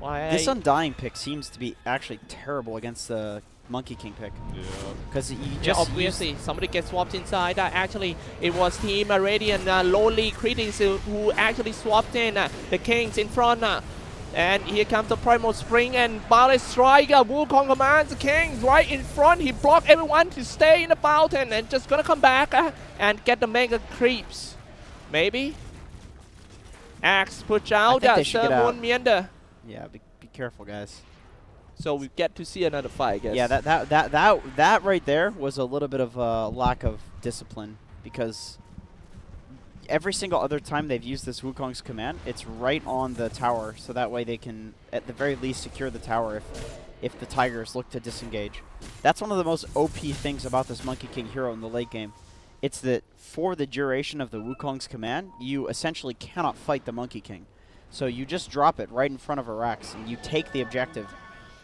this Undying pick seems to be actually terrible against the Monkey King pick. Yeah. Because you Yeah, just obviously, somebody gets swapped inside. Actually, it was Team Radiant Lonely Critics who actually swapped in the Kings in front. And here comes the Primal Spring and Ballet Striker. Wukong commands the King right in front. He blocked everyone to stay in the fountain and just gonna come back and get the Mega Creeps. Maybe? Axe push out they should get out. Moon Meander. Yeah, be careful, guys. So we get to see another fight, I guess. Yeah, that right there was a little bit of a lack of discipline because every single other time they've used this Wukong's command, it's right on the tower, so that way they can, at the very least, secure the tower if the Tigers look to disengage. That's one of the most OP things about this Monkey King hero in the late game. It's that for the duration of the Wukong's command, you essentially cannot fight the Monkey King. So you just drop it right in front of Arax, and you take the objective.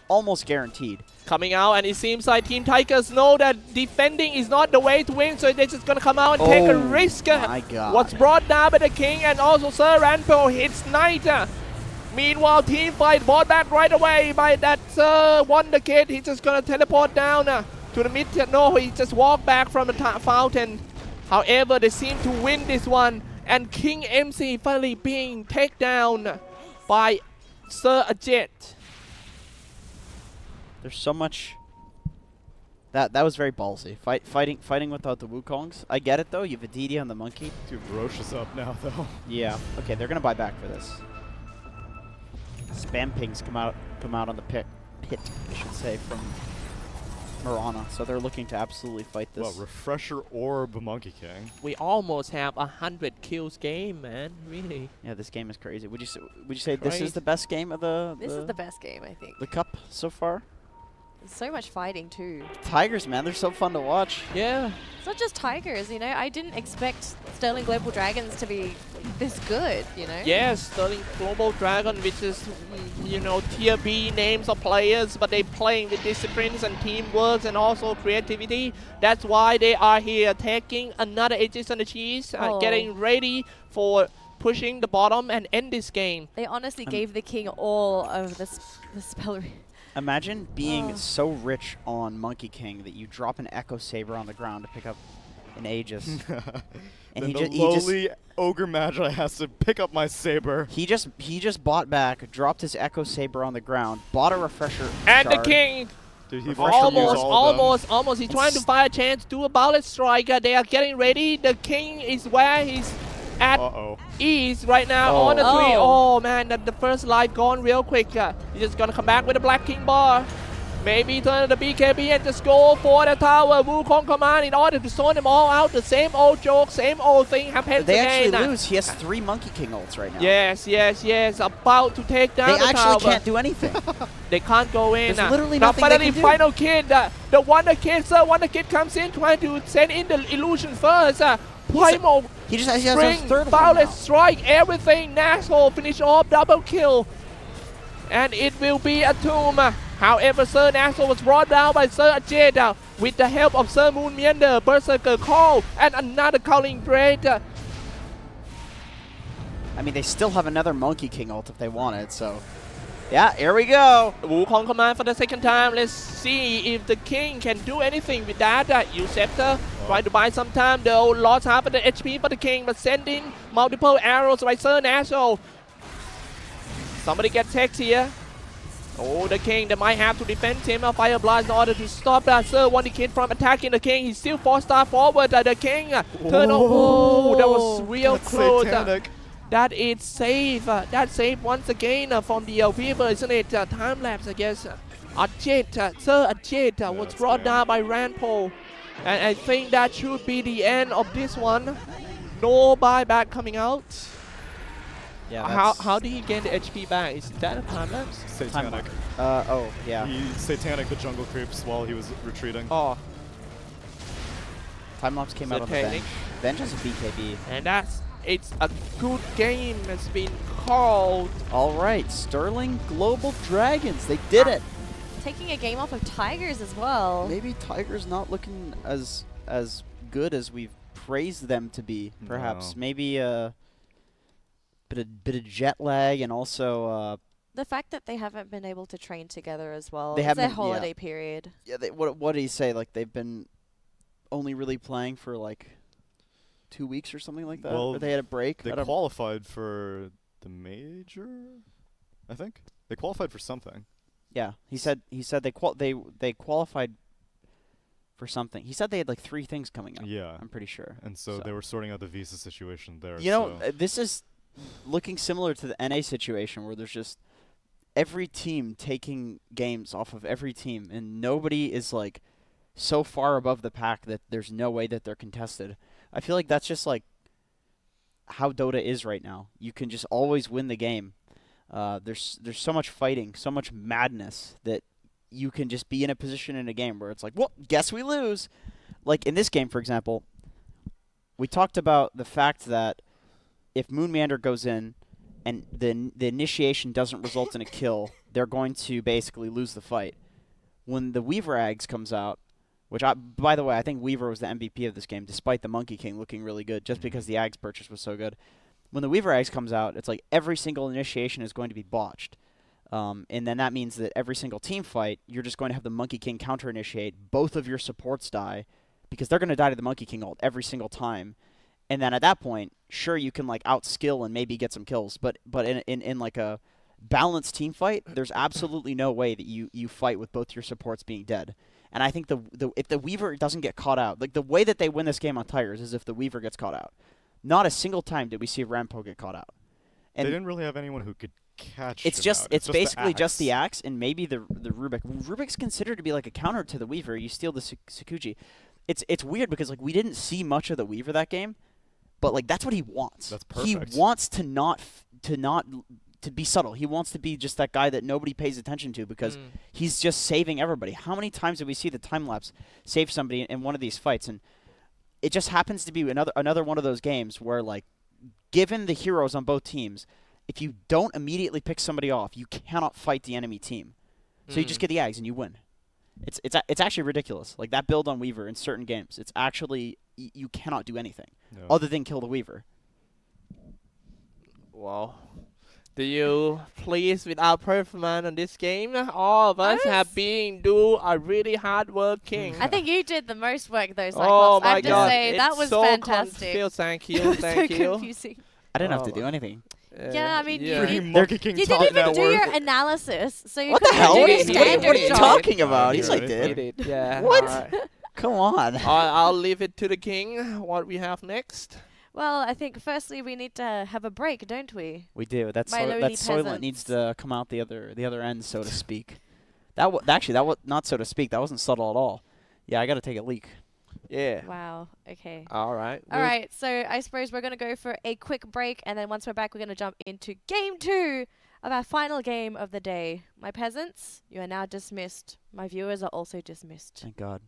Almost guaranteed. Coming out, and it seems like Team Tigers know that defending is not the way to win, so they're just gonna come out and take a risk. My God. What's brought down by the King and also Sir Ranpo hits Knight. Meanwhile, team fight brought back right away by that Sir Wonder Kid. He's just gonna teleport down to the mid. No, he just walked back from the fountain. However, they seem to win this one, and King MC finally being taken down by Sir Ajit. There's so much. That was very ballsy. Fighting without the Wukongs. I get it though. You have a DD on the monkey. Dude, Roche is up now, though. Yeah. Okay, they're gonna buy back for this. Spam pings come out on the pit. I should say, from Mirana. So they're looking to absolutely fight this. Well, Refresher Orb Monkey King. We almost have 100 kills game, man. Really. Yeah, this game is crazy. Would you say this is the best game of the? This is the best game, I think. The cup so far. There's so much fighting too. Tigers, man, they're so fun to watch. Yeah. It's not just Tigers, you know. I didn't expect Sterling Global Dragons to be this good, you know. Yes, Sterling Global Dragon, which is, you know, tier B names of players, but they playing with disciplines and teamwork and also creativity. That's why they are here taking another edges on the cheese, getting ready for pushing the bottom and end this game. They honestly gave the King all of the spell. Imagine being so rich on Monkey King that you drop an Echo Saber on the ground to pick up an Aegis. And then the lowly Ogre Magi has to pick up my saber. He just bought back, dropped his Echo Saber on the ground, bought a refresher And shard. the King Dude, he almost. He's trying to find a chance to do a Ballet Striker. They are getting ready. The King is where he's at ease right now on the tree. Oh man, the first life gone real quick. He's just gonna come back with a Black King bar. Maybe turn to the BKB and just go for the tower. Wukong command in order to zone them all out. The same old joke, same old thing happens They again. actually lose. He has 3 Monkey King ults right now. Yes. About to take down the tower. They actually can't do anything. They can't go in. There's literally now nothing they finally, can do. final kid. The Wonder Kid, Sir Wonder Kid comes in trying to send in the illusion first. Primal, He just has his Spring, third one Violet now. Strike, everything. Nashville finish off, double kill. And it will be a tomb. However, Sir Nashville was brought down by Sir Ajeda with the help of Sir Moon Meander, Berserker Call, and another Calling Blade. I mean, they still have another Monkey King ult if they wanted, so... Yeah, here we go. Wukong command for the second time. Let's see if the king can do anything with that. Use Scepter, try to buy some time though. Lost half of the HP for the king, but sending multiple arrows by Sir Nashville. Somebody gets text here. Oh, the king, they might have to defend him. A Fire Blast in order to stop Sir Wonder Kid from attacking the king. He's still 4-star forward. The king turn over. Oh, that was real close. Satanic. That is safe. That safe once again from the Weaver, isn't it? Time lapse, I guess. Sir Ajit was brought down by Randpole. And I think that should be the end of this one. No buyback coming out. Yeah, how did he gain the HP back? Is that a time lapse? Satanic. Yeah. He Satanic the jungle creeps while he was retreating. Oh, Time-lapse came out on the bench. Bench has a BKB. and it's a good game. It's been called. All right, Sterling Global Dragons. They did it. Taking a game off of Tigers as well. Maybe Tiger's not looking as good as we've praised them to be. Perhaps maybe a bit of jet lag and also The fact that they haven't been able to train together as well. They It's haven't, their yeah. holiday period. yeah. What did he say? Like they've been only really playing for like 2 weeks or something like that. Well, or they had a break. They qualified for the major, I think. They qualified for something. Yeah, he said they qualified for something. He said they had like 3 things coming up. Yeah. I'm pretty sure. And so they were sorting out the visa situation there. You know, this is looking similar to the NA situation where there's just every team taking games off of every team, and nobody is like so far above the pack that there's no way that they're contested. I feel like that's just like how Dota is right now. You can just always win the game. There's so much fighting, so much madness that you can just be in a position in a game where it's like, well, guess we lose. Like in this game, for example, we talked about the fact that if Moon Meander goes in and the initiation doesn't result in a kill, they're going to basically lose the fight. When the Weaver Ags comes out, which, by the way, I think Weaver was the MVP of this game, despite the Monkey King looking really good, just because the Ags purchase was so good. When the Weaver Ags comes out, it's like every single initiation is going to be botched. And then that means that every single team fight, you're just going to have the Monkey King counter-initiate, both of your supports die, because they're going to die to the Monkey King ult every single time. And then at that point, sure, you can like outskill and maybe get some kills, but in like a balanced team fight, there's absolutely no way that you fight with both your supports being dead. And I think if the Weaver doesn't get caught out, like the way that they win this game on Tigers is if the Weaver gets caught out. Not a single time did we see Rampo get caught out. And they didn't really have anyone who could catch it's him just out. it's basically just the axe and maybe the Rubik. Rubik's considered to be like a counter to the Weaver. You steal the Sakuji. It's weird because like we didn't see much of the Weaver that game, but like that's what he wants. That's perfect. He wants to not be subtle. He wants to be just that guy that nobody pays attention to because he's just saving everybody. How many times did we see the time lapse save somebody in one of these fights? And it just happens to be another one of those games where like, given the heroes on both teams, if you don't immediately pick somebody off, you cannot fight the enemy team. So you just get the Ags and you win. It's actually ridiculous. Like that build on Weaver in certain games, it's actually you cannot do anything other than kill the Weaver. Wow. Do you pleased with our performance on this game? All of us have been really hard working. I think you did the most work though, Xyclopzz. Oh my I have to God. say, that It's was so fantastic. Thank you, thank so you. confusing. I didn't have to do anything. Yeah, I mean, you Monkey King you top didn't even do network. your analysis, so you What the couldn't hell? do What your are standard you job. talking about? He's Right. like, Did did. it, yeah. What? Alright. Come on. I'll leave it to the king. What we have next? Well, I think firstly we need to have a break, don't we? We do. That My lowly Soylent needs to come out the other end, so to speak. Actually, that was not so to speak. That wasn't subtle at all. Yeah, I got to take a leak. Yeah. Wow. Okay. All right. All right. So I suppose we're going to go for a quick break, and then once we're back, we're going to jump into game 2 of our final game of the day. My peasants, you are now dismissed. My viewers are also dismissed. Thank God.